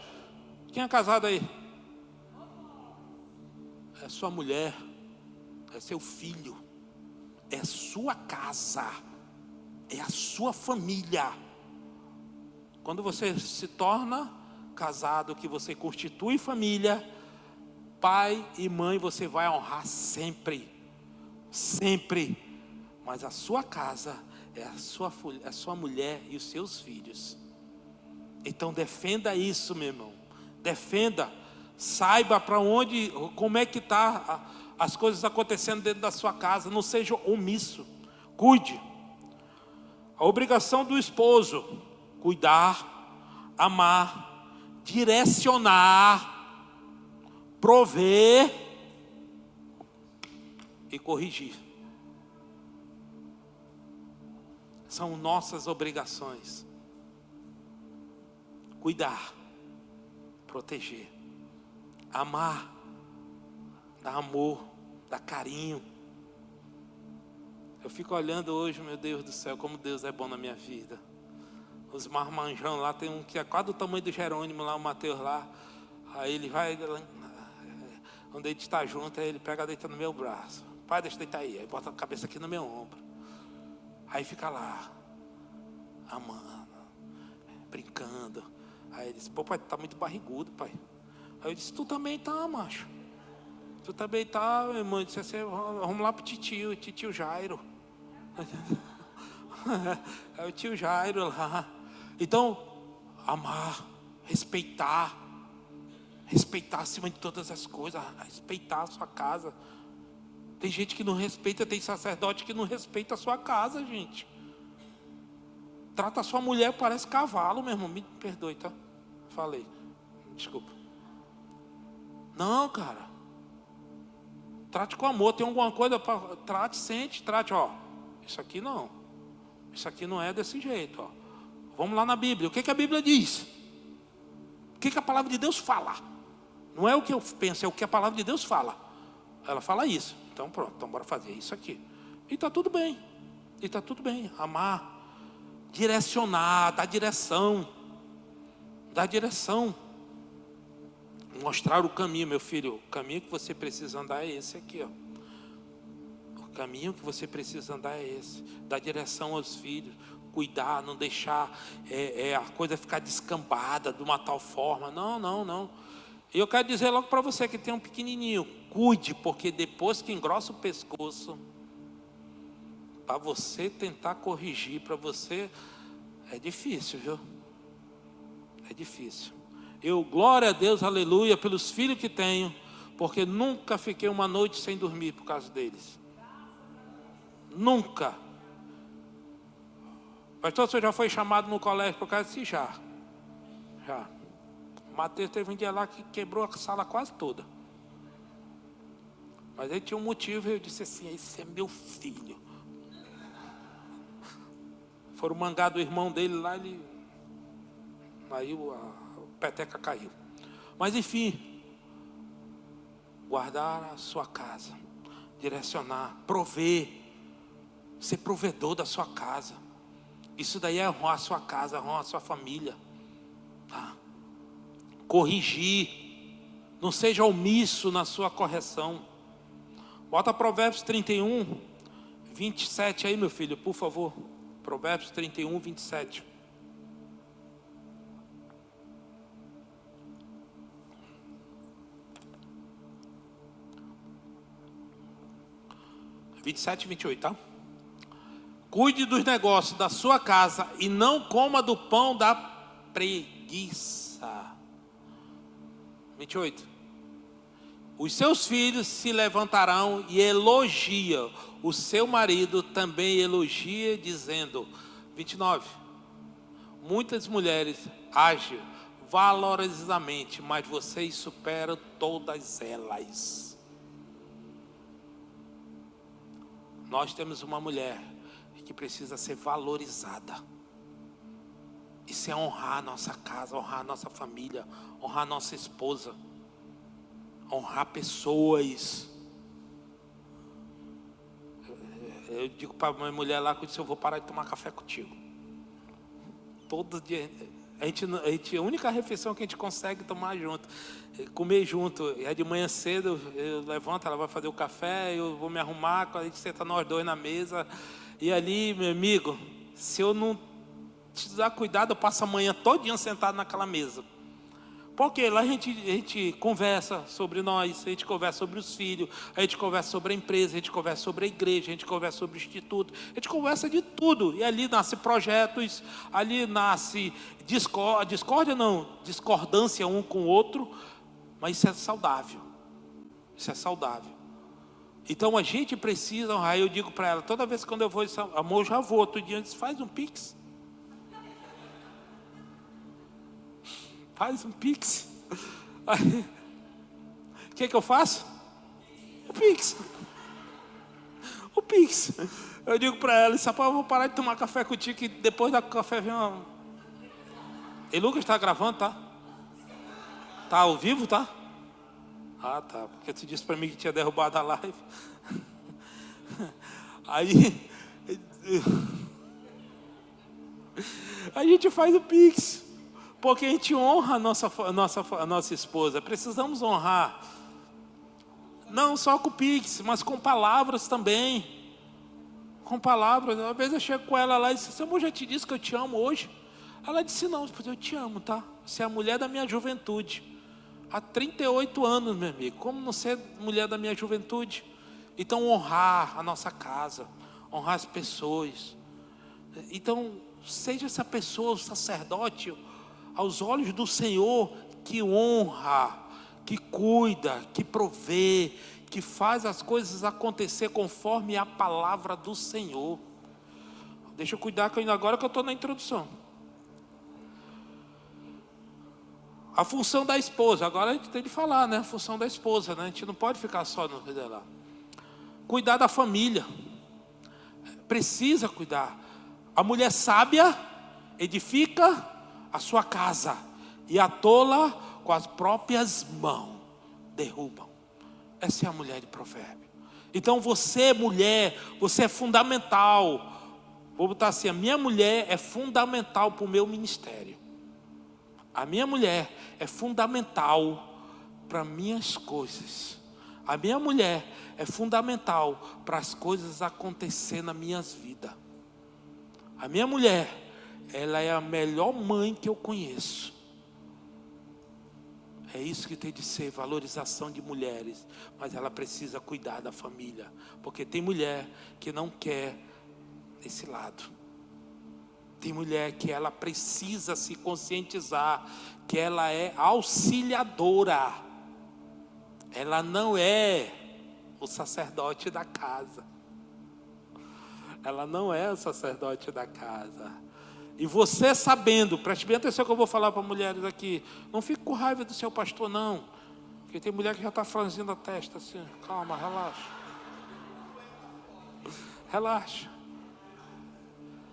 Quem é casado aí? É sua mulher. É seu filho. É sua casa. É a sua família. Quando você se torna casado, que você constitui família, pai e mãe você vai honrar sempre. Sempre. Mas a sua casa é a sua mulher e os seus filhos. Então defenda isso, meu irmão. Defenda. Saiba para onde, como é que está as coisas acontecendo dentro da sua casa. Não seja omisso. Cuide. A obrigação do esposo: cuidar, amar, direcionar, prover e corrigir. São nossas obrigações. Cuidar, proteger, amar, dar amor, dar carinho. Eu fico olhando hoje, meu Deus do céu, como Deus é bom na minha vida. Os marmanjão lá, tem um que é quase do tamanho do Jerônimo lá, o Mateus lá. Aí ele vai, quando a gente está junto, aí ele pega, deita no meu braço. Pai, deixa eu deitar aí. Aí bota a cabeça aqui no meu ombro. Aí fica lá, amando, brincando. Aí ele disse: pô, pai, tu tá muito barrigudo, pai. Aí eu disse: tu também tá, macho. Tu também tá, meu irmão. Eu disse assim: vamos lá pro titio Jairo. É o tio Jairo lá. Então, amar, respeitar acima de todas as coisas, respeitar a sua casa. Tem gente que não respeita, tem sacerdote que não respeita a sua casa, gente. Trata a sua mulher, parece cavalo, meu irmão. Me perdoe, tá? Falei, desculpa. Não, cara. Trate com amor. Tem alguma coisa para... Trate, sente, trate, ó. Isso aqui não. Isso aqui não é desse jeito, ó. Vamos lá na Bíblia. O que a Bíblia diz? O que a palavra de Deus fala? Não é o que eu penso, é o que a palavra de Deus fala. Ela fala isso. Então pronto, então bora fazer isso aqui. E está tudo bem. Amar, direcionar, dar direção. Mostrar o caminho, meu filho. O caminho que você precisa andar é esse aqui, ó. O caminho que você precisa andar é esse. Dar direção aos filhos. Cuidar, não deixar a coisa ficar descambada de uma tal forma. Não. E eu quero dizer logo para você que tem um pequenininho: cuide, porque depois que engrossa o pescoço, para você tentar corrigir, para você, é difícil, viu? É difícil. Eu, glória a Deus, aleluia, pelos filhos que tenho, porque nunca fiquei uma noite sem dormir por causa deles. Nunca. Pastor, você já foi chamado no colégio por causa disso? Já. O Mateus teve um dia lá que quebrou a sala quase toda. Mas ele tinha um motivo e eu disse assim: esse é meu filho. Foram mangar do irmão dele lá, aí a peteca caiu. Mas enfim, guardar a sua casa, direcionar, prover, ser provedor da sua casa. Isso daí é honrar a sua casa, honrar a sua família. Tá? Corrigir, não seja omisso na sua correção. Bota Provérbios 31, 27 aí, meu filho, por favor. Provérbios 31, 27. (27 e 28), tá? Cuide dos negócios da sua casa e não coma do pão da preguiça. 28. Os seus filhos se levantarão e elogiam. O seu marido também elogia, dizendo. 29. Muitas mulheres agem valorosamente, mas vocês superam todas elas. Nós temos uma mulher que precisa ser valorizada. Isso é honrar a nossa casa, honrar a nossa família, honrar a nossa esposa, honrar pessoas. Eu digo para a minha mulher lá, que eu disse: eu vou parar de tomar café contigo. Todo dia, a única refeição que a gente consegue tomar junto, comer junto, é de manhã cedo. Eu levanto, ela vai fazer o café, eu vou me arrumar, quando a gente senta nós dois na mesa. E ali, meu amigo, se eu não te dar cuidado, eu passo a manhã todinha sentado naquela mesa. Porque lá a gente conversa sobre nós, a gente conversa sobre os filhos, a gente conversa sobre a empresa, a gente conversa sobre a igreja, a gente conversa sobre o instituto, a gente conversa de tudo. E ali nasce projetos, ali nasce discordância um com o outro, mas isso é saudável. Isso é saudável. Então a gente precisa honrar. Eu digo para ela, toda vez que eu vou, amor, já vou, outro dia antes, faz um pix. Faz um pix. O que eu faço? O pix. O pix. Eu digo para ela, eu vou parar de tomar café contigo, que depois do café vem uma... E Lucas está gravando, tá? Tá ao vivo, tá? Ah, tá. Porque tu disse para mim que tinha derrubado a live. Aí a gente faz o pix. Porque a gente honra a nossa esposa. Precisamos honrar. Não só com o pix, mas com palavras também. Com palavras. Às vezes eu chego com ela lá e disse: amor, já te disse que eu te amo hoje? Ela disse: não, eu te amo, tá? Você é a mulher da minha juventude. Há 38 anos, meu amigo. Como não ser mulher da minha juventude? Então honrar a nossa casa. Honrar as pessoas. Então seja essa pessoa, o sacerdote, aos olhos do Senhor, que honra, que cuida, que provê, que faz as coisas acontecer conforme a palavra do Senhor. Deixa eu cuidar que agora que eu estou na introdução. A função da esposa, agora a gente tem de falar, né? A função da esposa, né? A gente não pode ficar só no lá. Cuidar da família. Precisa cuidar. A mulher sábia edifica a sua casa, e a tola com as próprias mãos derrubam. Essa é a mulher de Provérbio. Então você, mulher, você é fundamental. Vou botar assim: a minha mulher é fundamental para o meu ministério. A minha mulher é fundamental para minhas coisas. A minha mulher é fundamental para as coisas acontecer na minha vida. A minha mulher, ela é a melhor mãe que eu conheço. É isso que tem de ser, valorização de mulheres. Mas ela precisa cuidar da família. Porque tem mulher que não quer desse lado. Tem mulher que ela precisa se conscientizar que ela é auxiliadora. Ela não é o sacerdote da casa. Ela não é o sacerdote da casa. E você sabendo, preste bem atenção que eu vou falar para mulheres aqui. Não fique com raiva do seu pastor, não. Porque tem mulher que já está franzindo a testa assim. Calma, relaxa. Relaxa.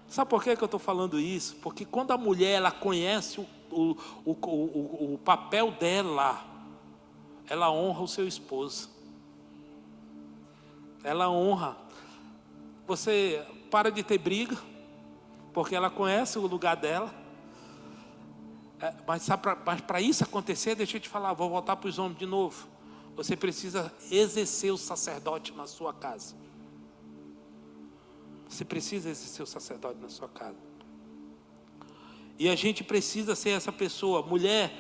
Sabe por que eu estou falando isso? Porque quando a mulher ela conhece o papel dela, ela honra o seu esposo. Ela honra. Você para de ter briga, porque ela conhece o lugar dela. Mas para isso acontecer, deixa eu te falar, vou voltar para os homens de novo. Você precisa exercer o sacerdote na sua casa. Você precisa exercer o sacerdote na sua casa. E a gente precisa ser essa pessoa. Mulher,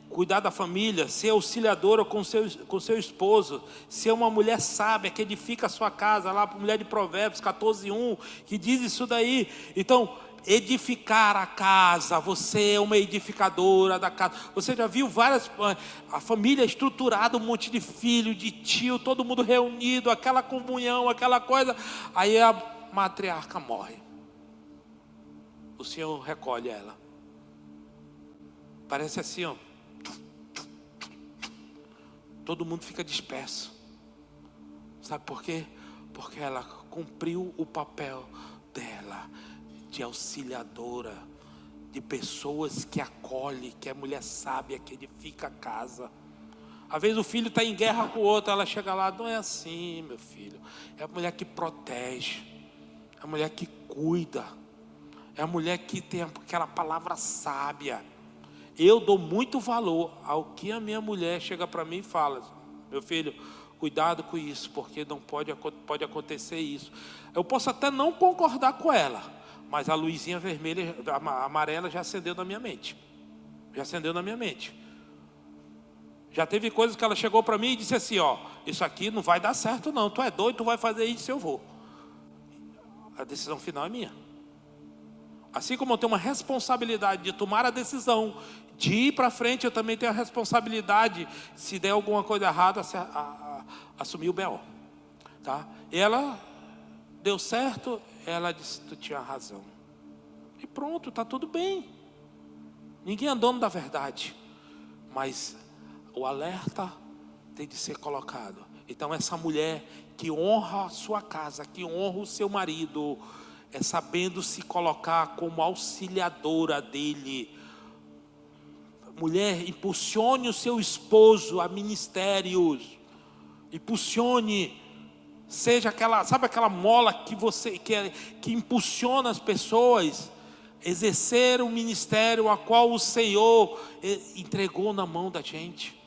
cuidar da família, ser auxiliadora com seu esposo, ser uma mulher sábia que edifica a sua casa, lá para a mulher de Provérbios 14:1, que diz isso daí. Então, edificar a casa, você é uma edificadora da casa. Você já viu a família estruturada, um monte de filho, de tio, todo mundo reunido, aquela comunhão, aquela coisa. Aí a matriarca morre. O Senhor recolhe ela. Parece assim, ó. Todo mundo fica disperso. Sabe por quê? Porque ela cumpriu o papel dela de auxiliadora, de pessoas que acolhe, que é mulher sábia, que edifica a casa. Às vezes o filho está em guerra com o outro, ela chega lá, não é assim, meu filho. É a mulher que protege, é a mulher que cuida, é a mulher que tem aquela palavra sábia. Eu dou muito valor ao que a minha mulher chega para mim e fala: meu filho, cuidado com isso, porque não pode acontecer isso. Eu posso até não concordar com ela, mas a luzinha vermelha, a amarela já acendeu na minha mente. Já acendeu na minha mente. Já teve coisas que ela chegou para mim e disse assim: ó, isso aqui não vai dar certo não, tu é doido, tu vai fazer isso, eu vou. A decisão final é minha. Assim como eu tenho uma responsabilidade de tomar a decisão de ir para frente, eu também tenho a responsabilidade, se der alguma coisa errada, assumir o B.O. Tá? Ela deu certo, ela disse: tu tinha razão. E pronto, está tudo bem. Ninguém é dono da verdade. Mas o alerta tem de ser colocado. Então essa mulher que honra a sua casa, que honra o seu marido, é sabendo se colocar como auxiliadora dele. Mulher, impulsione o seu esposo a ministérios. Impulsione. Seja aquela, sabe aquela mola que impulsiona as pessoas exercer o ministério a qual o Senhor entregou na mão da gente.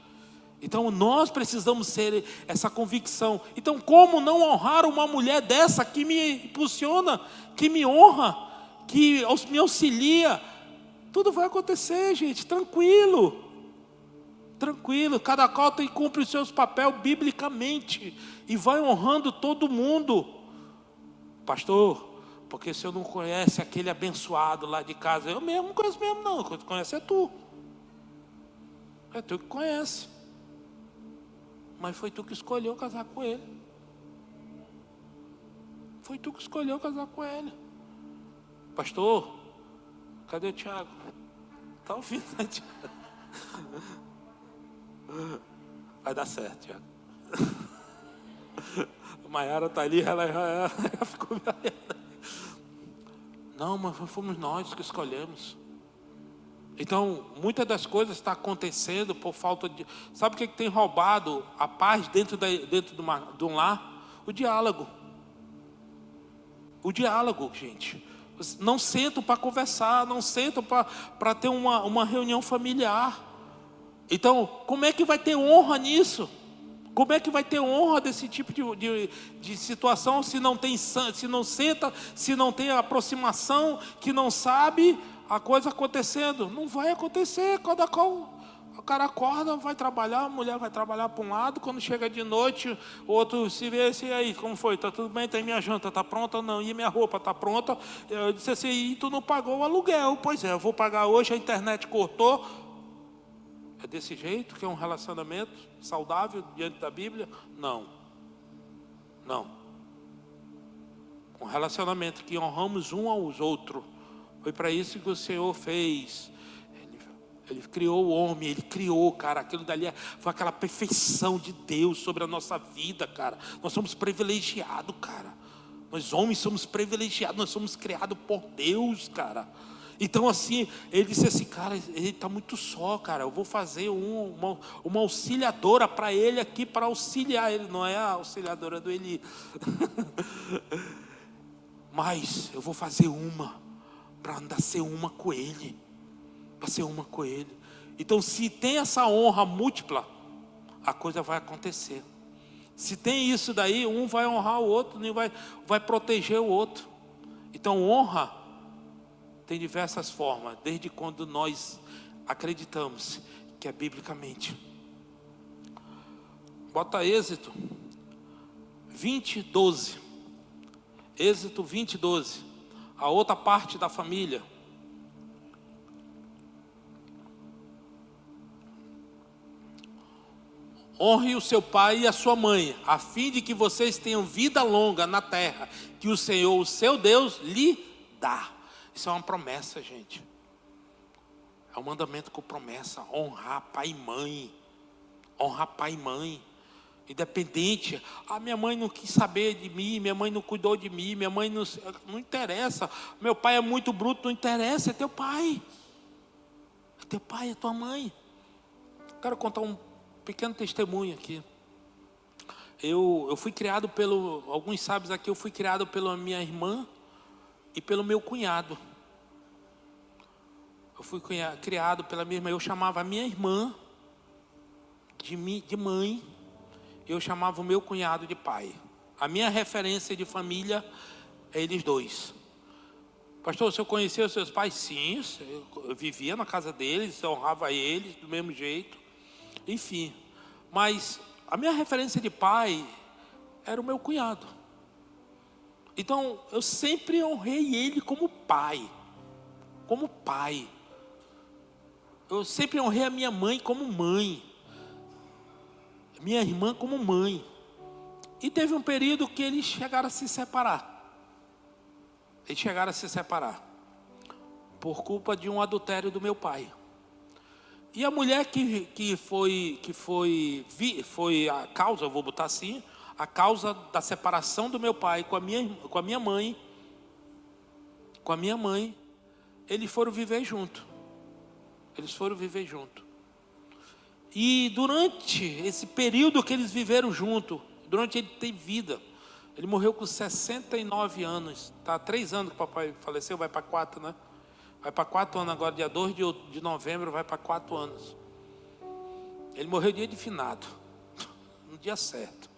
Então nós precisamos ser essa convicção. Então como não honrar uma mulher dessa que me impulsiona, que me honra, que me auxilia? Tudo vai acontecer, gente, tranquilo. Tranquilo, cada qual cumpre os seus papéis biblicamente e vai honrando todo mundo. Pastor, porque o senhor não conhece aquele abençoado lá de casa? Eu mesmo não conheço mesmo não, quem conhece é tu. É tu que conhece. Mas foi tu que escolheu casar com ele. Foi tu que escolheu casar com ele. Pastor, cadê o Tiago? Está ouvindo, né, Tiago? Vai dar certo, Tiago. A Maiara está ali, ela ficou me olhando. Não, mas fomos nós que escolhemos. Então, muitas das coisas estão acontecendo por falta de... Sabe o que tem roubado a paz dentro de um lar? O diálogo. O diálogo, gente. Não sentam para conversar, não sentam para ter uma reunião familiar. Então, como é que vai ter honra nisso? Como é que vai ter honra desse tipo de situação se não senta, se não tem aproximação, que não sabe a coisa acontecendo? Não vai acontecer, cada qual O cara acorda, vai trabalhar, a mulher vai trabalhar para um lado, quando chega de noite, o outro se vê assim, e aí, como foi? Tá tudo bem? Tem minha janta, tá pronta? Não. E minha roupa tá pronta? Eu disse assim, e tu não pagou o aluguel? Pois é, eu vou pagar hoje, a internet cortou. É desse jeito que é um relacionamento saudável diante da Bíblia? Não. Não. Um relacionamento que honramos um aos outros. Foi para isso que o Senhor fez. Ele criou o homem, Ele criou, cara. Aquilo dali foi aquela perfeição de Deus sobre a nossa vida, cara. Nós somos privilegiados, cara. Nós homens somos privilegiados, nós somos criados por Deus, cara. Então assim, ele disse assim, cara, ele está muito só, cara. Eu vou fazer uma auxiliadora para ele aqui, para auxiliar ele. Não é a auxiliadora do Eli. Mas eu vou fazer uma, para andar ser uma com ele. Para ser uma com ele. Então se tem essa honra múltipla, a coisa vai acontecer. Se tem isso daí, um vai honrar o outro, nem vai proteger o outro. Então honra tem diversas formas, desde quando nós acreditamos que é biblicamente. Bota Êxodo 20:12. Êxodo 20:12. A outra parte da família. Honre o seu pai e a sua mãe, a fim de que vocês tenham vida longa na terra, que o Senhor, o seu Deus, lhe dá. Isso é uma promessa, gente. É um mandamento com promessa. Honrar pai e mãe. Honrar pai e mãe. Independente. Minha mãe não quis saber de mim, minha mãe não cuidou de mim, minha mãe não interessa. Meu pai é muito bruto, não interessa, é teu pai. É teu pai, é tua mãe. Quero contar um pequeno testemunho aqui. Eu fui criado alguns sabem aqui, eu fui criado pela minha irmã e pelo meu cunhado. Eu fui criado pela minha irmã, eu chamava a minha irmã de mãe, eu chamava o meu cunhado de pai. A minha referência de família é eles dois. Pastor, o senhor conhecia os seus pais? Sim, eu vivia na casa deles, eu honrava eles do mesmo jeito. Enfim, mas a minha referência de pai era o meu cunhado. Então, eu sempre honrei ele como pai. Como pai. Eu sempre honrei a minha mãe como mãe. Minha irmã como mãe. E teve um período que eles chegaram a se separar. Eles chegaram a se separar. Por culpa de um adultério do meu pai. E a mulher que foi a causa, eu vou botar assim, a causa da separação do meu pai com a minha mãe, eles foram viver junto. E durante esse período que eles viveram junto, durante ele ter vida, ele morreu com 69 anos. Tá, 3 anos que o papai faleceu, vai para 4, né? Vai para 4 anos agora, dia 2 de novembro, vai para 4 anos. Ele morreu dia de finado, no dia certo.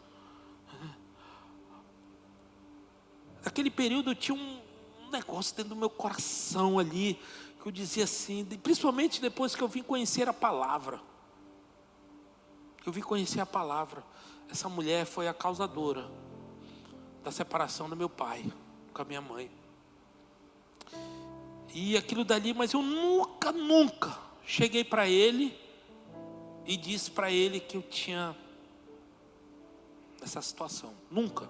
Naquele período tinha um negócio dentro do meu coração ali, que eu dizia assim, principalmente depois que eu vim conhecer a palavra. Essa mulher foi a causadora da separação do meu pai com a minha mãe. E aquilo dali, mas eu nunca cheguei para ele e disse para ele que eu tinha essa situação. Nunca.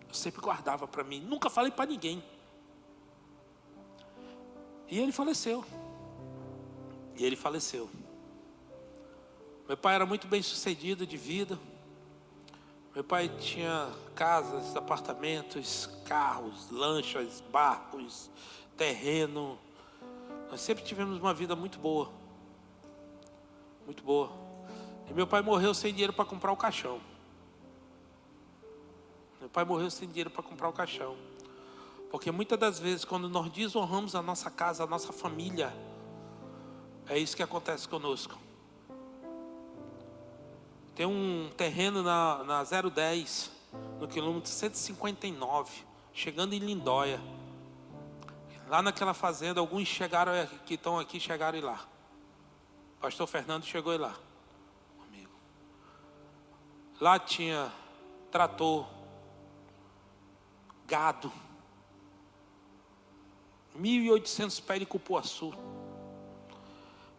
Eu sempre guardava para mim. Nunca falei para ninguém. E ele faleceu. Meu pai era muito bem sucedido de vida. Meu pai tinha casas, apartamentos, carros, lanchas, barcos, terreno. Nós sempre tivemos uma vida muito boa. Muito boa. E meu pai morreu sem dinheiro para comprar o caixão. Porque muitas das vezes, quando nós desonramos a nossa casa, a nossa família, é isso que acontece conosco. Tem um terreno na 010, no quilômetro 159, chegando em Lindóia. Lá naquela fazenda, alguns chegaram, que estão aqui, chegaram lá. Pastor Fernando chegou lá comigo. Lá tinha trator, gado, 1.800 pés de cupuaçu,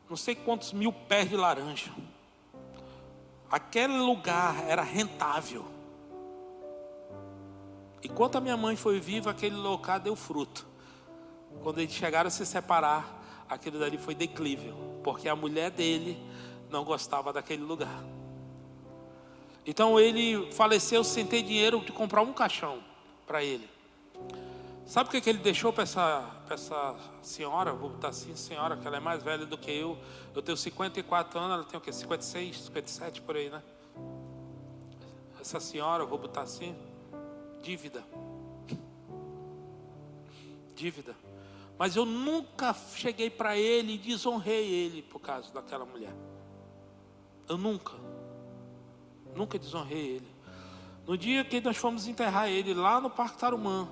não sei quantos mil pés de laranja. Aquele lugar era rentável. Enquanto a minha mãe foi viva, aquele local deu fruto. Quando eles chegaram a se separar, aquilo dali foi declível, porque a mulher dele não gostava daquele lugar. Então ele faleceu sem ter dinheiro de comprar um caixão para ele. Sabe o que ele deixou para essa senhora? Vou botar assim, senhora, que ela é mais velha do que eu. Eu tenho 54 anos, ela tem o quê? 56, 57 por aí, né? Essa senhora, vou botar assim, dívida. Dívida. Mas eu nunca cheguei para ele e desonrei ele por causa daquela mulher. Eu nunca desonrei ele. No dia que nós fomos enterrar ele lá no Parque Tarumã,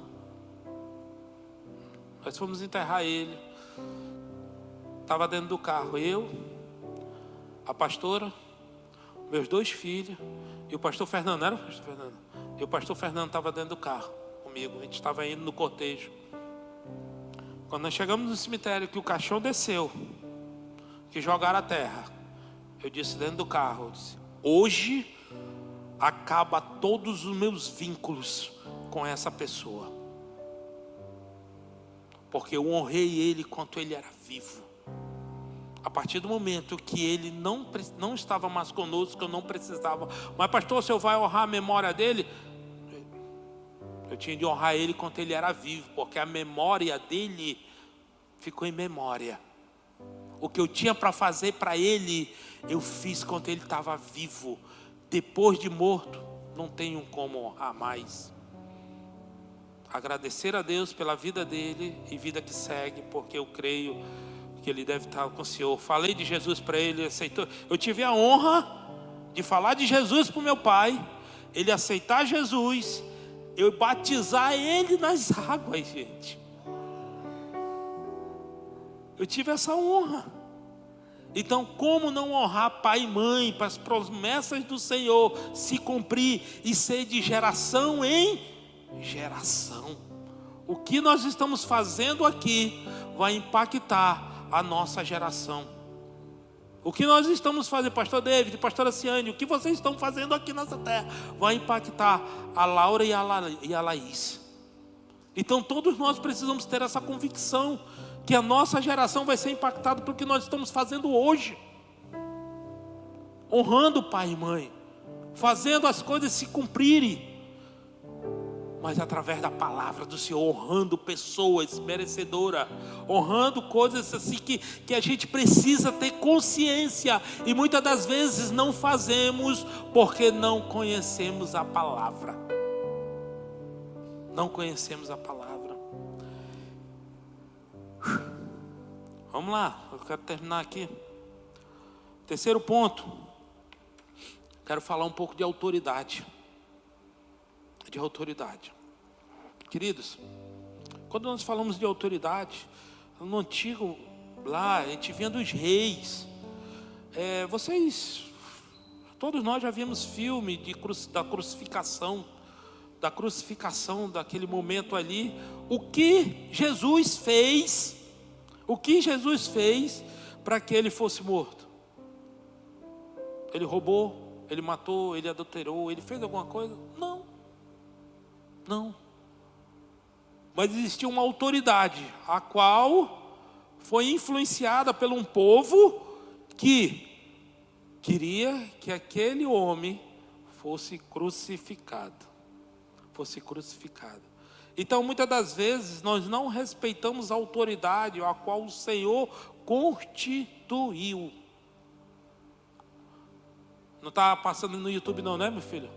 nós fomos enterrar ele, estava dentro do carro eu, a pastora, meus 2 filhos e o pastor Fernando. Não era o pastor Fernando? E o pastor Fernando estava dentro do carro comigo. A gente estava indo no cortejo. Quando nós chegamos no cemitério, que o caixão desceu, que jogaram a terra, eu disse dentro do carro, eu disse, hoje acaba todos os meus vínculos com essa pessoa, porque eu honrei ele enquanto ele era vivo. A partir do momento que ele não estava mais conosco, eu não precisava. Mas pastor, o senhor vai honrar a memória dele? Eu tinha de honrar ele enquanto ele era vivo, porque a memória dele ficou em memória. O que eu tinha para fazer para ele, eu fiz quando ele estava vivo. Depois de morto, não tenho como honrar mais. Agradecer a Deus pela vida dele e vida que segue, porque eu creio que ele deve estar com o Senhor. Falei de Jesus para ele, aceitou. Eu tive a honra de falar de Jesus para o meu pai, ele aceitar Jesus, eu batizar ele nas águas, gente. Eu tive essa honra. Então, como não honrar pai e mãe para as promessas do Senhor se cumprir e ser de geração em geração? O que nós estamos fazendo aqui vai impactar a nossa geração. O que nós estamos fazendo, pastor David, pastora Ciane, o que vocês estão fazendo aqui nessa terra vai impactar a Laura e a Laís. Então todos nós precisamos ter essa convicção que a nossa geração vai ser impactada pelo que nós estamos fazendo hoje, honrando pai e mãe, fazendo as coisas se cumprirem, mas através da palavra do Senhor, honrando pessoas merecedoras, honrando coisas assim que a gente precisa ter consciência, e muitas das vezes não fazemos porque não conhecemos a palavra. Não conhecemos a palavra. Vamos lá, eu quero terminar aqui. Terceiro ponto, quero falar um pouco de autoridade. De autoridade. Queridos, quando nós falamos de autoridade, no antigo lá, a gente via dos reis. Todos nós já vimos filme da crucificação, daquele momento ali. O que Jesus fez para que ele fosse morto? Ele roubou, ele matou, ele adulterou, ele fez alguma coisa? Não. Mas existia uma autoridade, a qual foi influenciada por um povo que queria que aquele homem fosse crucificado. Então, muitas das vezes, nós não respeitamos a autoridade a qual o Senhor constituiu. Não está passando no YouTube não, né, meu filho?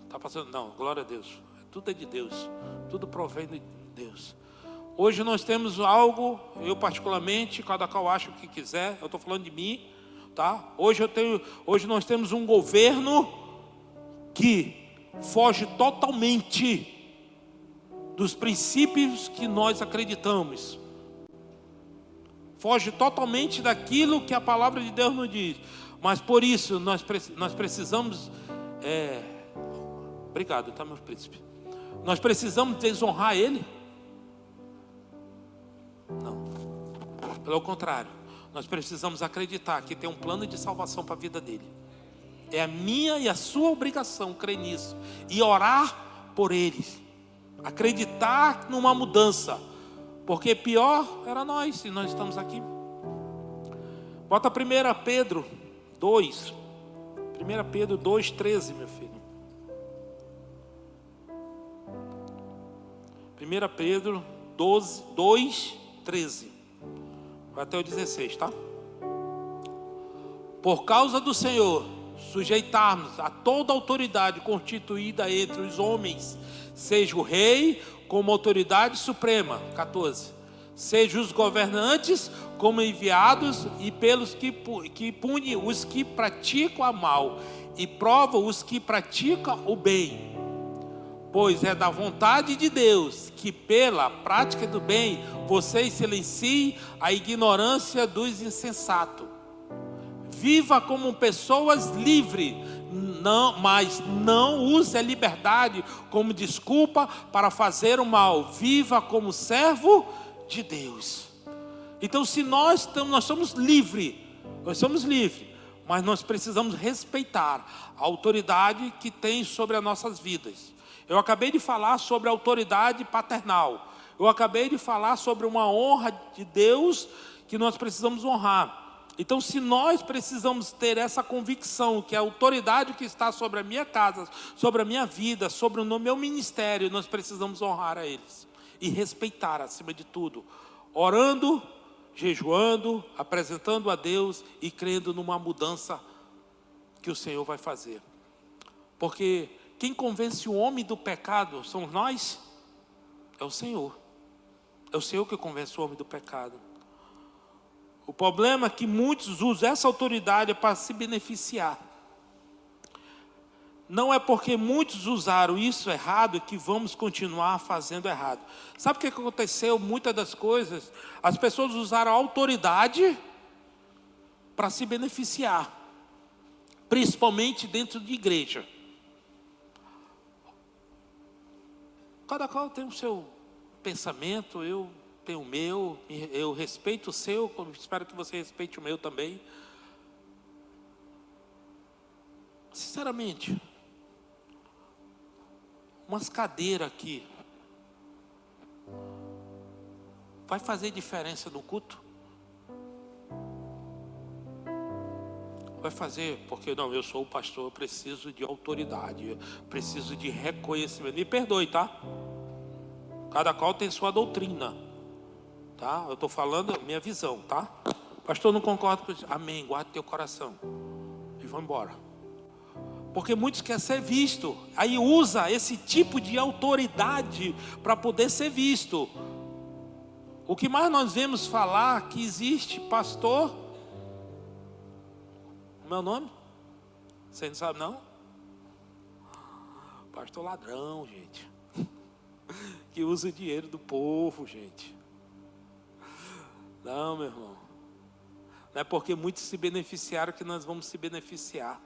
Está passando? Não, glória a Deus. Tudo é de Deus. Tudo provém de Deus. Hoje nós temos algo, eu particularmente, cada qual acha o que quiser. Eu estou falando de mim, tá? Hoje nós temos um governo que foge totalmente dos princípios que nós acreditamos. Foge totalmente daquilo que a palavra de Deus nos diz. Mas por isso nós precisamos... Obrigado, tá, meu príncipe? Nós precisamos desonrar Ele? Não. Pelo contrário, nós precisamos acreditar que tem um plano de salvação para a vida dele. É a minha e a sua obrigação crer nisso e orar por ele. Acreditar numa mudança. Porque pior era nós, se nós estamos aqui. Bota 1 Pedro 2. 1 Pedro 2,13, meu filho. 1 Pedro 2,13. Vai até o 16, tá? Por causa do Senhor, sujeitarmos a toda autoridade constituída entre os homens, seja o rei como autoridade suprema, 14, seja os governantes como enviados e pelos que pune os que praticam o mal e prova os que praticam o bem. Pois é da vontade de Deus que pela prática do bem vocês silenciem a ignorância dos insensatos. Viva como pessoas livres, mas não use a liberdade como desculpa para fazer o mal. Viva como servo de Deus. Então, se nós somos livres, mas nós precisamos respeitar a autoridade que tem sobre as nossas vidas. Eu acabei de falar sobre a autoridade paternal. Eu acabei de falar sobre uma honra de Deus que nós precisamos honrar. Então, se nós precisamos ter essa convicção que a autoridade que está sobre a minha casa, sobre a minha vida, sobre o meu ministério, nós precisamos honrar a eles e respeitar acima de tudo, orando, jejuando, apresentando a Deus e crendo numa mudança que o Senhor vai fazer. Porque quem convence o homem do pecado somos nós? É o Senhor. É o Senhor que convence o homem do pecado. O problema é que muitos usam essa autoridade para se beneficiar. Não é porque muitos usaram isso errado que vamos continuar fazendo errado. Sabe o que aconteceu? Muitas das coisas, as pessoas usaram a autoridade para se beneficiar. Principalmente dentro de igreja. Cada qual tem o seu pensamento, eu tenho o meu, eu respeito o seu, espero que você respeite o meu também. Sinceramente, umas cadeiras aqui, vai fazer diferença no culto? Vai fazer, porque não, eu sou o pastor, eu preciso de autoridade, eu preciso de reconhecimento. Me perdoe, tá? Cada qual tem sua doutrina, tá? Eu estou falando minha visão, tá? Pastor, não concordo com isso. Amém, guarda teu coração e vamos embora. Porque muitos querem ser visto, aí usa esse tipo de autoridade para poder ser visto. O que mais nós vemos falar que existe, pastor? Meu nome? Você não sabe não? Pastor ladrão, gente. Que usa o dinheiro do povo, gente. Não, meu irmão. Não é porque muitos se beneficiaram que nós vamos se beneficiar.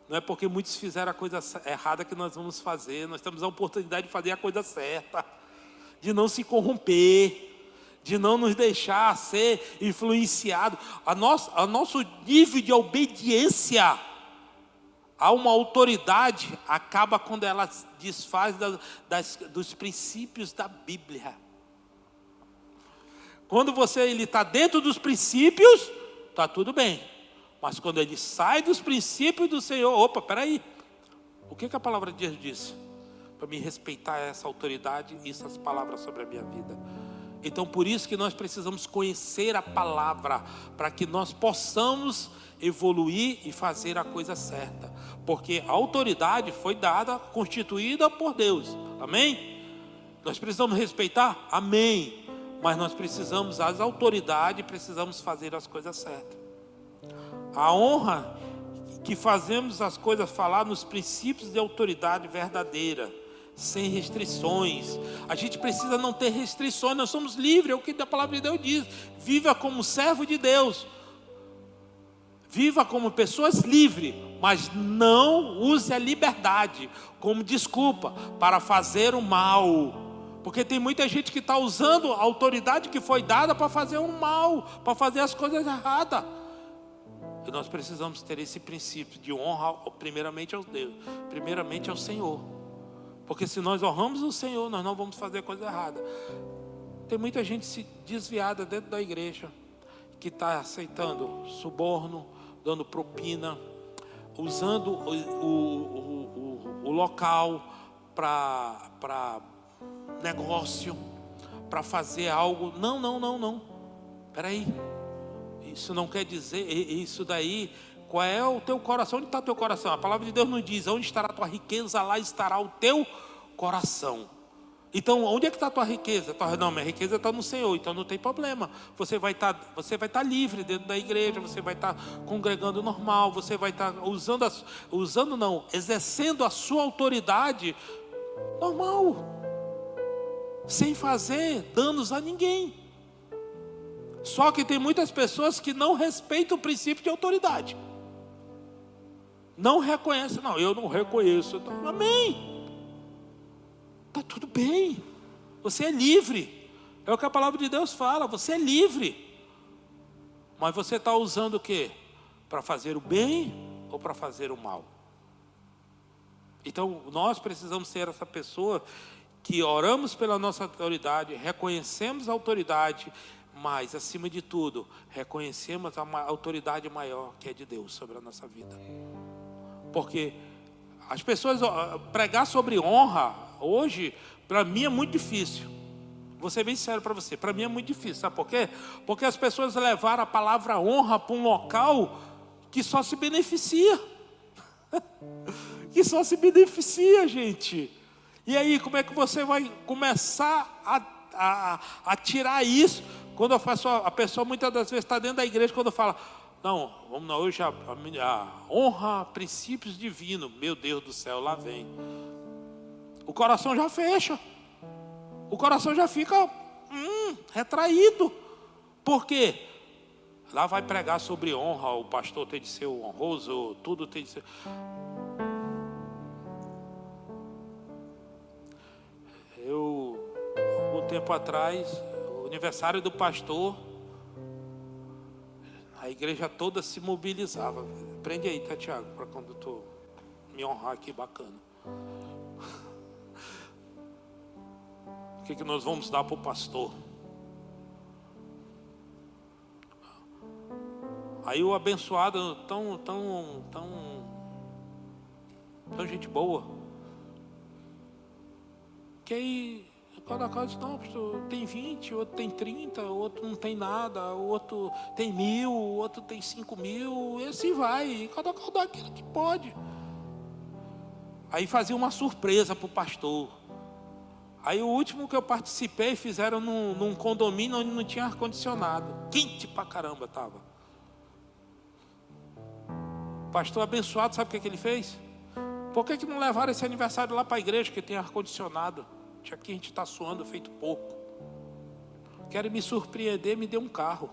Não é porque muitos fizeram a coisa errada que nós vamos fazer. Nós temos a oportunidade de fazer a coisa certa. De não se corromper. De não nos deixar ser influenciado. A nosso nível de obediência a uma autoridade acaba quando ela desfaz dos princípios da Bíblia. Quando ele está dentro dos princípios, está tudo bem. Mas quando ele sai dos princípios do Senhor, opa, peraí. O que a palavra de Deus diz? Para me respeitar essa autoridade e essas palavras sobre a minha vida. Então por isso que nós precisamos conhecer a palavra, para que nós possamos evoluir e fazer a coisa certa. Porque a autoridade foi dada, constituída por Deus. Amém? Nós precisamos respeitar? Amém. Mas nós precisamos, as autoridades, precisamos fazer as coisas certas. A honra que fazemos as coisas falar nos princípios de autoridade verdadeira. sem restrições. A gente precisa não ter restrições, nós somos livres, é o que a palavra de Deus diz. Viva como servo de Deus. Viva como pessoas livres, mas não use a liberdade como desculpa para fazer o mal. Porque tem muita gente que está usando a autoridade que foi dada para fazer o mal, para fazer as coisas erradas. E nós precisamos ter esse princípio de honra primeiramente ao Deus, primeiramente ao Senhor. Porque se nós honramos o Senhor, nós não vamos fazer coisa errada. Tem muita gente se desviada dentro da igreja, que está aceitando suborno, dando propina, usando o local para negócio, para fazer algo. Não. Espera aí. Isso não quer dizer, isso daí, qual é o teu coração? Onde está o teu coração? A palavra de Deus nos diz, onde estará a tua riqueza, lá estará o teu coração. Então, onde é que está a tua riqueza? Não, minha riqueza está no Senhor, então não tem problema. Você vai estar livre dentro da igreja, você vai estar congregando normal, você vai estar exercendo a sua autoridade normal, sem fazer danos a ninguém. Só que tem muitas pessoas que não respeitam o princípio de autoridade. Não reconhecem, não, eu não reconheço. Então, amém. Está tudo bem. Você é livre. É o que a palavra de Deus fala, você é livre. Mas você está usando o quê? Para fazer o bem ou para fazer o mal? Então, nós precisamos ser essa pessoa que oramos pela nossa autoridade, reconhecemos a autoridade, mas, acima de tudo, reconhecemos a autoridade maior que é de Deus sobre a nossa vida. Porque as pessoas pregar sobre honra, hoje, para mim é muito difícil. Vou ser bem sério para você, para mim é muito difícil. Sabe por quê? Porque as pessoas levaram a palavra honra para um local que só se beneficia. Que só se beneficia, gente. E aí, como é que você vai começar a tirar isso? Quando a pessoa muitas das vezes está dentro da igreja, quando fala, não, vamos lá, hoje a honra, princípios divinos, meu Deus do céu, lá vem. O coração já fecha, o coração já fica retraído. Por quê? Lá vai pregar sobre honra, o pastor tem de ser honroso, tudo tem de ser. Algum tempo atrás, o aniversário do pastor, a igreja toda se mobilizava. Prende aí, tá, Tiago, para quando tu me honrar aqui, bacana. O que nós vamos dar para o pastor? Aí o abençoado, tão gente boa, que aí cada casa, não, pastor, tem 20, outro tem 30, outro não tem nada, outro tem 1000, outro tem 5000, e assim vai, e cada qual dá aquilo que pode. Aí fazia uma surpresa para o pastor. Aí o último que eu participei, fizeram num condomínio onde não tinha ar-condicionado, quente pra caramba estava. O pastor abençoado, sabe o que ele fez? Por que não levaram esse aniversário lá para a igreja que tem ar-condicionado? Aqui a gente está suando feito pouco. Querem me surpreender, me dê um carro.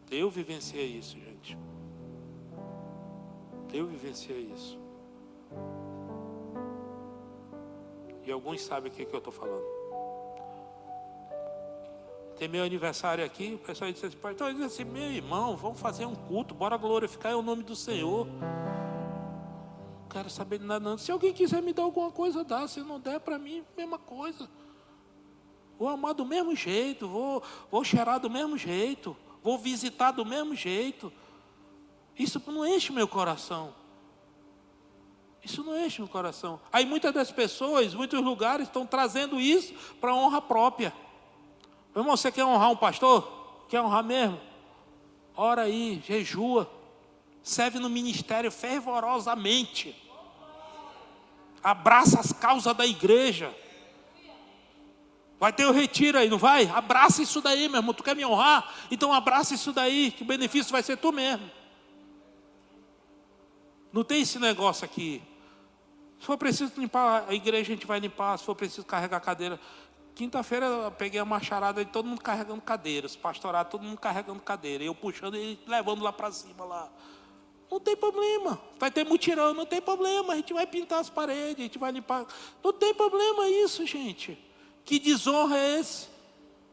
Eu vivenciei isso, gente. Eu vivenciei isso. E alguns sabem o que eu estou falando. Tem meu aniversário aqui, o pessoal disse assim, então eu disse assim, meu irmão, vamos fazer um culto, bora glorificar o nome do Senhor. Não quero saber de nada não. Se alguém quiser me dar alguma coisa, dá. Se não der, para mim, mesma coisa. Vou amar do mesmo jeito, vou cheirar do mesmo jeito, vou visitar do mesmo jeito. Isso não enche meu coração. Isso não enche meu coração. Aí muitas das pessoas, muitos lugares estão trazendo isso para honra própria. Meu irmão, você quer honrar um pastor? Quer honrar mesmo? Ora aí, jejua. Serve no ministério fervorosamente. Abraça as causas da igreja. Vai ter o retiro aí, não vai? Abraça isso daí, meu irmão. Tu quer me honrar? Então abraça isso daí, que o benefício vai ser tu mesmo. Não tem esse negócio aqui. Se for preciso limpar a igreja, a gente vai limpar. Se for preciso carregar cadeira. Quinta-feira eu peguei a marcharada de todo mundo carregando cadeira. Os pastorados, todo mundo carregando cadeira. Eu puxando e levando lá para cima lá. Não tem problema. Vai ter mutirão, não tem problema. A gente vai pintar as paredes, a gente vai limpar. Não tem problema isso, gente. Que desonra é esse?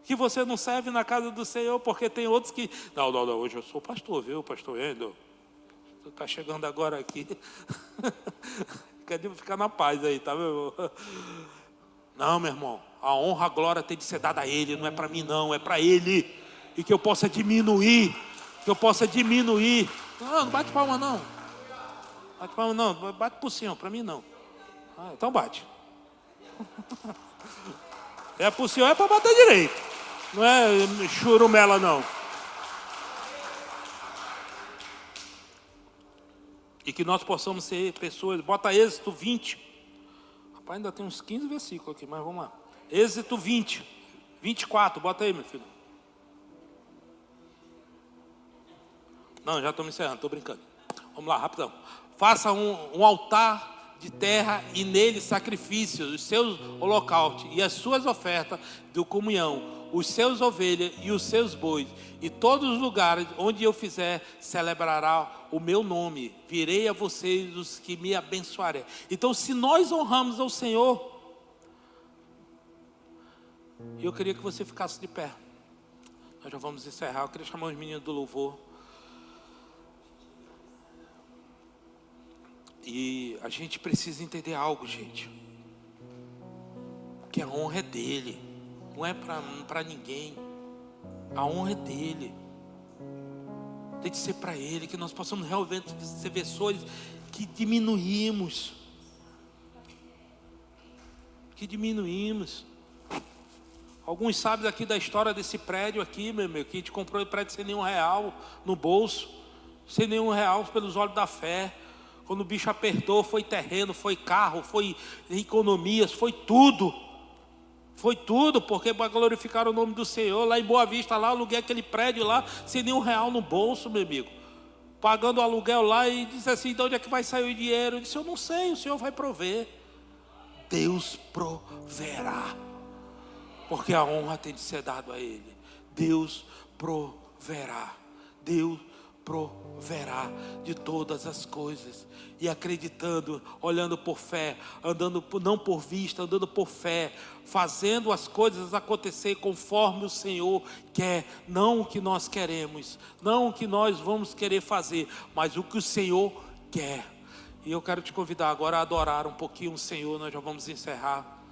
Que você não serve na casa do Senhor, porque tem outros que... Não, hoje eu sou pastor, viu, pastor Endo? Tu está chegando agora aqui. Quer ficar na paz aí, tá, meu irmão? Não, meu irmão. A honra, a glória tem de ser dada a Ele. Não é para mim, não. É para Ele. E que eu possa diminuir. Não bate palma, não. Bate palma, não. Bate por cima. Para mim, não. Então bate. É por cima, é para bater direito. Não é churumela, não. E que nós possamos ser pessoas... Bota Êxodo 20. Rapaz, ainda tem uns 15 versículos aqui, mas vamos lá. Êxodo 20. 24, bota aí, meu filho. Não, já estou me encerrando, estou brincando. Vamos lá, rapidão. Faça um altar de terra e nele sacrifícios, os seus holocaustos e as suas ofertas de comunhão, os seus ovelhas e os seus bois. E todos os lugares onde eu fizer, celebrará o meu nome. Virei a vocês os que me abençoarem. Então, se nós honramos ao Senhor, eu queria que você ficasse de pé. Nós já vamos encerrar. Eu queria chamar os meninos do louvor. E a gente precisa entender algo, gente. Que a honra é dele. Não é para ninguém. A honra é dele. Tem de ser para ele. Que nós possamos realmente ser pessoas que diminuímos. Alguns sabem aqui da história desse prédio aqui, meu amigo, que a gente comprou o prédio sem nenhum real no bolso, sem nenhum real pelos olhos da fé. Quando o bicho apertou, foi terreno, foi carro, foi economias, foi tudo. Foi tudo, porque para glorificar o nome do Senhor. Lá em Boa Vista, lá, aluguei aquele prédio lá, sem nenhum real no bolso, meu amigo. Pagando o aluguel lá e disse assim, de onde é que vai sair o dinheiro? Eu disse, eu não sei, o Senhor vai prover. Deus proverá. Porque a honra tem de ser dada a Ele. Deus proverá. Deus proverá de todas as coisas. E acreditando, olhando por fé, andando não por vista, andando por fé, fazendo as coisas acontecer conforme o Senhor quer, não o que nós queremos, não o que nós vamos querer fazer, mas o que o Senhor quer. E eu quero te convidar agora a adorar um pouquinho o Senhor. Nós já vamos encerrar.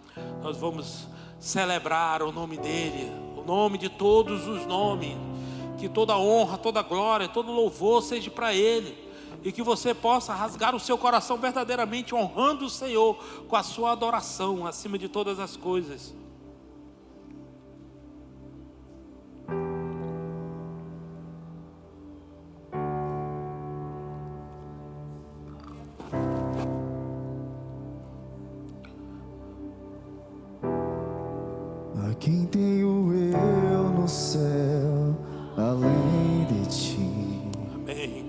Nós vamos celebrar o nome dEle, o nome de todos os nomes. Que toda honra, toda glória, todo louvor seja para Ele. E que você possa rasgar o seu coração verdadeiramente honrando o Senhor com a sua adoração acima de todas as coisas. A quem tenho eu no céu, além de ti? Amém.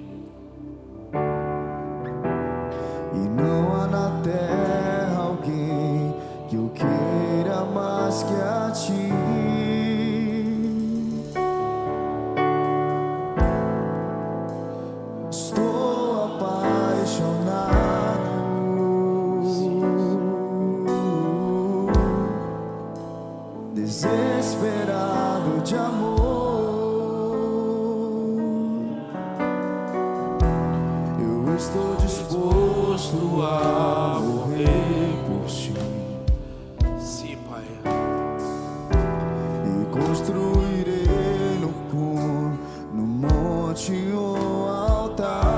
E não há na terra alguém que eu queira mais que a ti. Estou apaixonado, desesperado de amor. Eu estou disposto a morrer por ti. Sim, Pai. E construirei no monte um altar.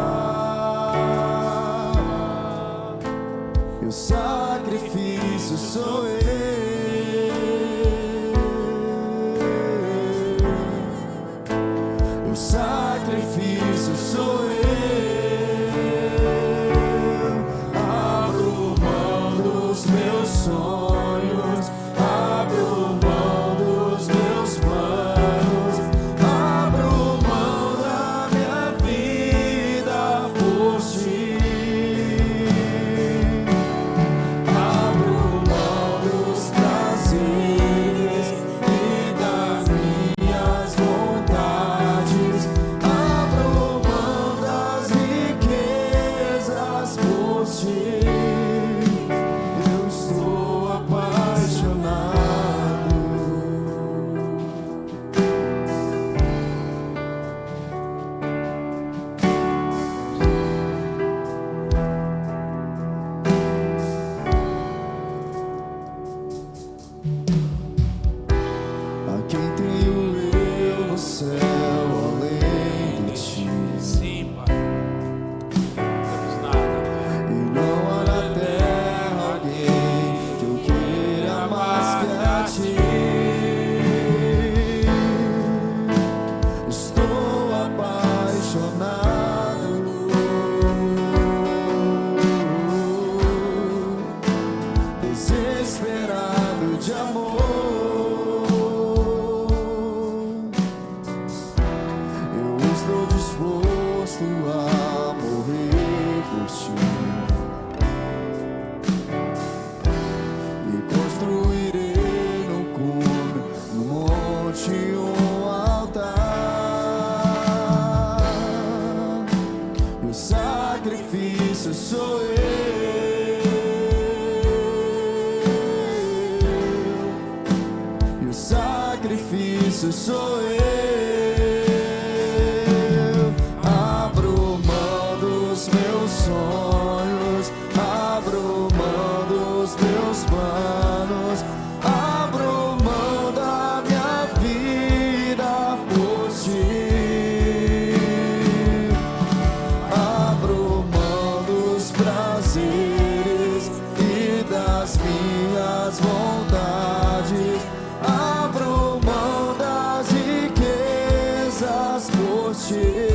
E o sacrifício sou eu. O sacrifício sou eu. Abro mão dos meus sonhos, abro mão dos meus planos, abro mão da minha vida por ti. esse sou eu. Abro mão dos meus sonhos, abro mão dos meus planos, abro mão da minha vida por ti. Abro mão dos prazeres e das minhas vontades, abro mão das riquezas por ti.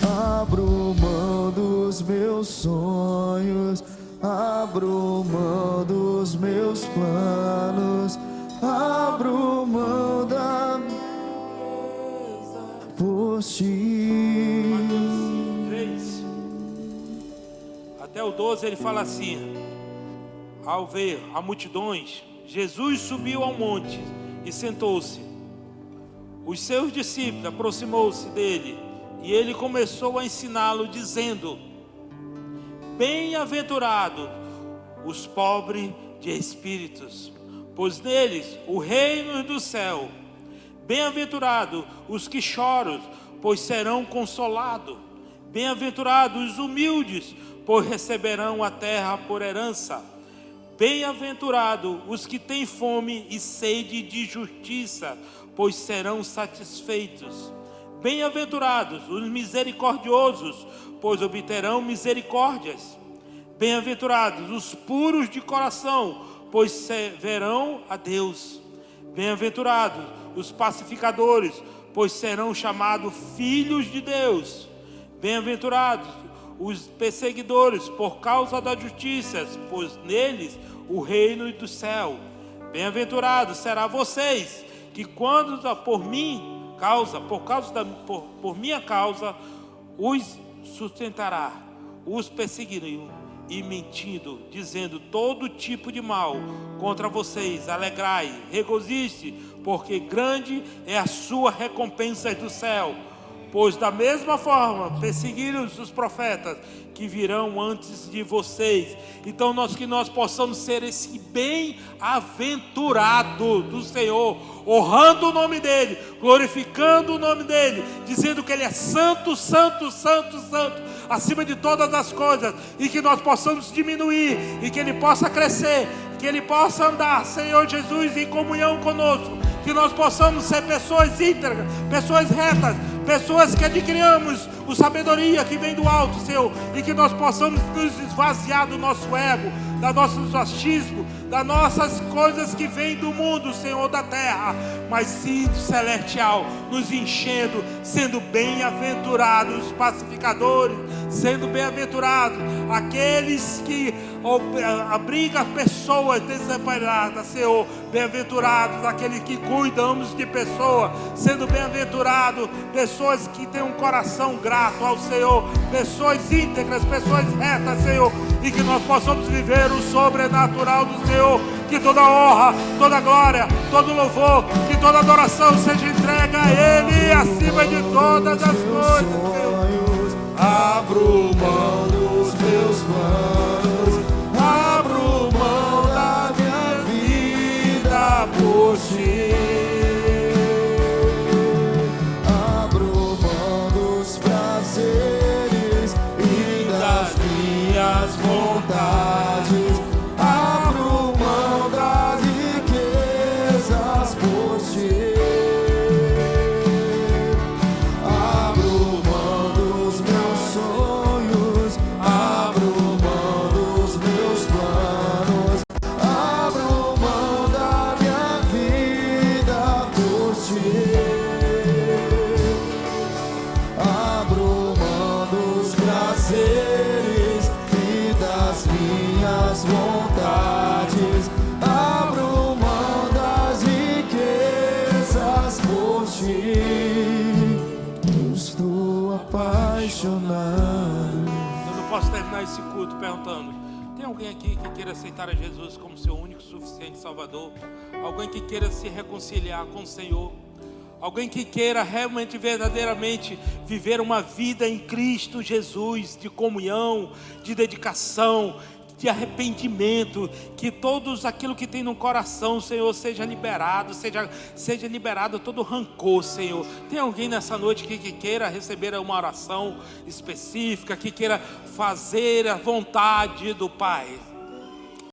Abro mão dos meus sonhos, abro mão dos meus planos, abro mão da por ti. Mateus 3, até o 12, ele fala assim: ao ver a multidões, Jesus subiu ao monte e sentou-se. Os seus discípulos aproximou-se dele e ele começou a ensiná-lo, dizendo: bem-aventurados os pobres de espíritos, pois neles o reino do céu. Bem-aventurados os que choram, pois serão consolados. Bem-aventurados os humildes, pois receberão a terra por herança. Bem-aventurados os que têm fome e sede de justiça, pois serão satisfeitos. Bem-aventurados os misericordiosos, pois obterão misericórdias. Bem-aventurados os puros de coração, pois verão a Deus. Bem-aventurados os pacificadores, pois serão chamados filhos de Deus. Bem-aventurados os perseguidores por causa da justiça, pois neles o reino do céu. Bem-aventurados será vocês que quando por minha causa os sustentará, os perseguirão e mentindo, dizendo todo tipo de mal contra vocês. Alegrai, regozije, porque grande é a sua recompensa do céu. Pois da mesma forma perseguiram os profetas que virão antes de vocês. Então que nós possamos ser esse bem-aventurado do Senhor, honrando o nome dEle, glorificando o nome dEle, dizendo que Ele é santo, santo, santo, santo, acima de todas as coisas, e que nós possamos diminuir, e que Ele possa crescer, que Ele possa andar, Senhor Jesus, em comunhão conosco, que nós possamos ser pessoas íntegras, pessoas retas, pessoas que adquirimos a sabedoria que vem do alto, Senhor, e que nós possamos nos esvaziar do nosso ego, do nosso machismo, das nossas coisas que vêm do mundo, Senhor, da terra, mas sim do celestial, nos enchendo, sendo bem-aventurados os pacificadores, sendo bem-aventurados aqueles que abrigam pessoas desamparadas, Senhor, bem-aventurados aqueles que cuidamos de pessoas, sendo bem-aventurados pessoas que têm um coração grato ao Senhor, pessoas íntegras, pessoas retas, Senhor, e que nós possamos viver o sobrenatural do Senhor. Que toda honra, toda glória, todo louvor, que toda adoração seja entregue a Ele acima de todas as coisas, Senhor. Abro mão dos meus planos, abro mão da minha vida por ti. Abro mão dos prazeres e das minhas vontades, abro mão das riquezas por ti. Abro mão dos meus sonhos, abro mão dos meus planos, abro mão da minha vida por ti. Abro mão dos prazeres e das minhas vontades, abro mão das riquezas por ti. Eu estou apaixonado. Eu não posso terminar esse culto perguntando: tem alguém aqui que queira aceitar a Jesus como seu único e suficiente Salvador? Alguém que queira se reconciliar com o Senhor? Alguém que queira realmente, verdadeiramente viver uma vida em Cristo Jesus, de comunhão, de dedicação, de arrependimento, que todos aquilo que tem no coração, Senhor, seja liberado, seja liberado todo rancor, Senhor. Tem alguém nessa noite que queira receber uma oração específica, que queira fazer a vontade do Pai?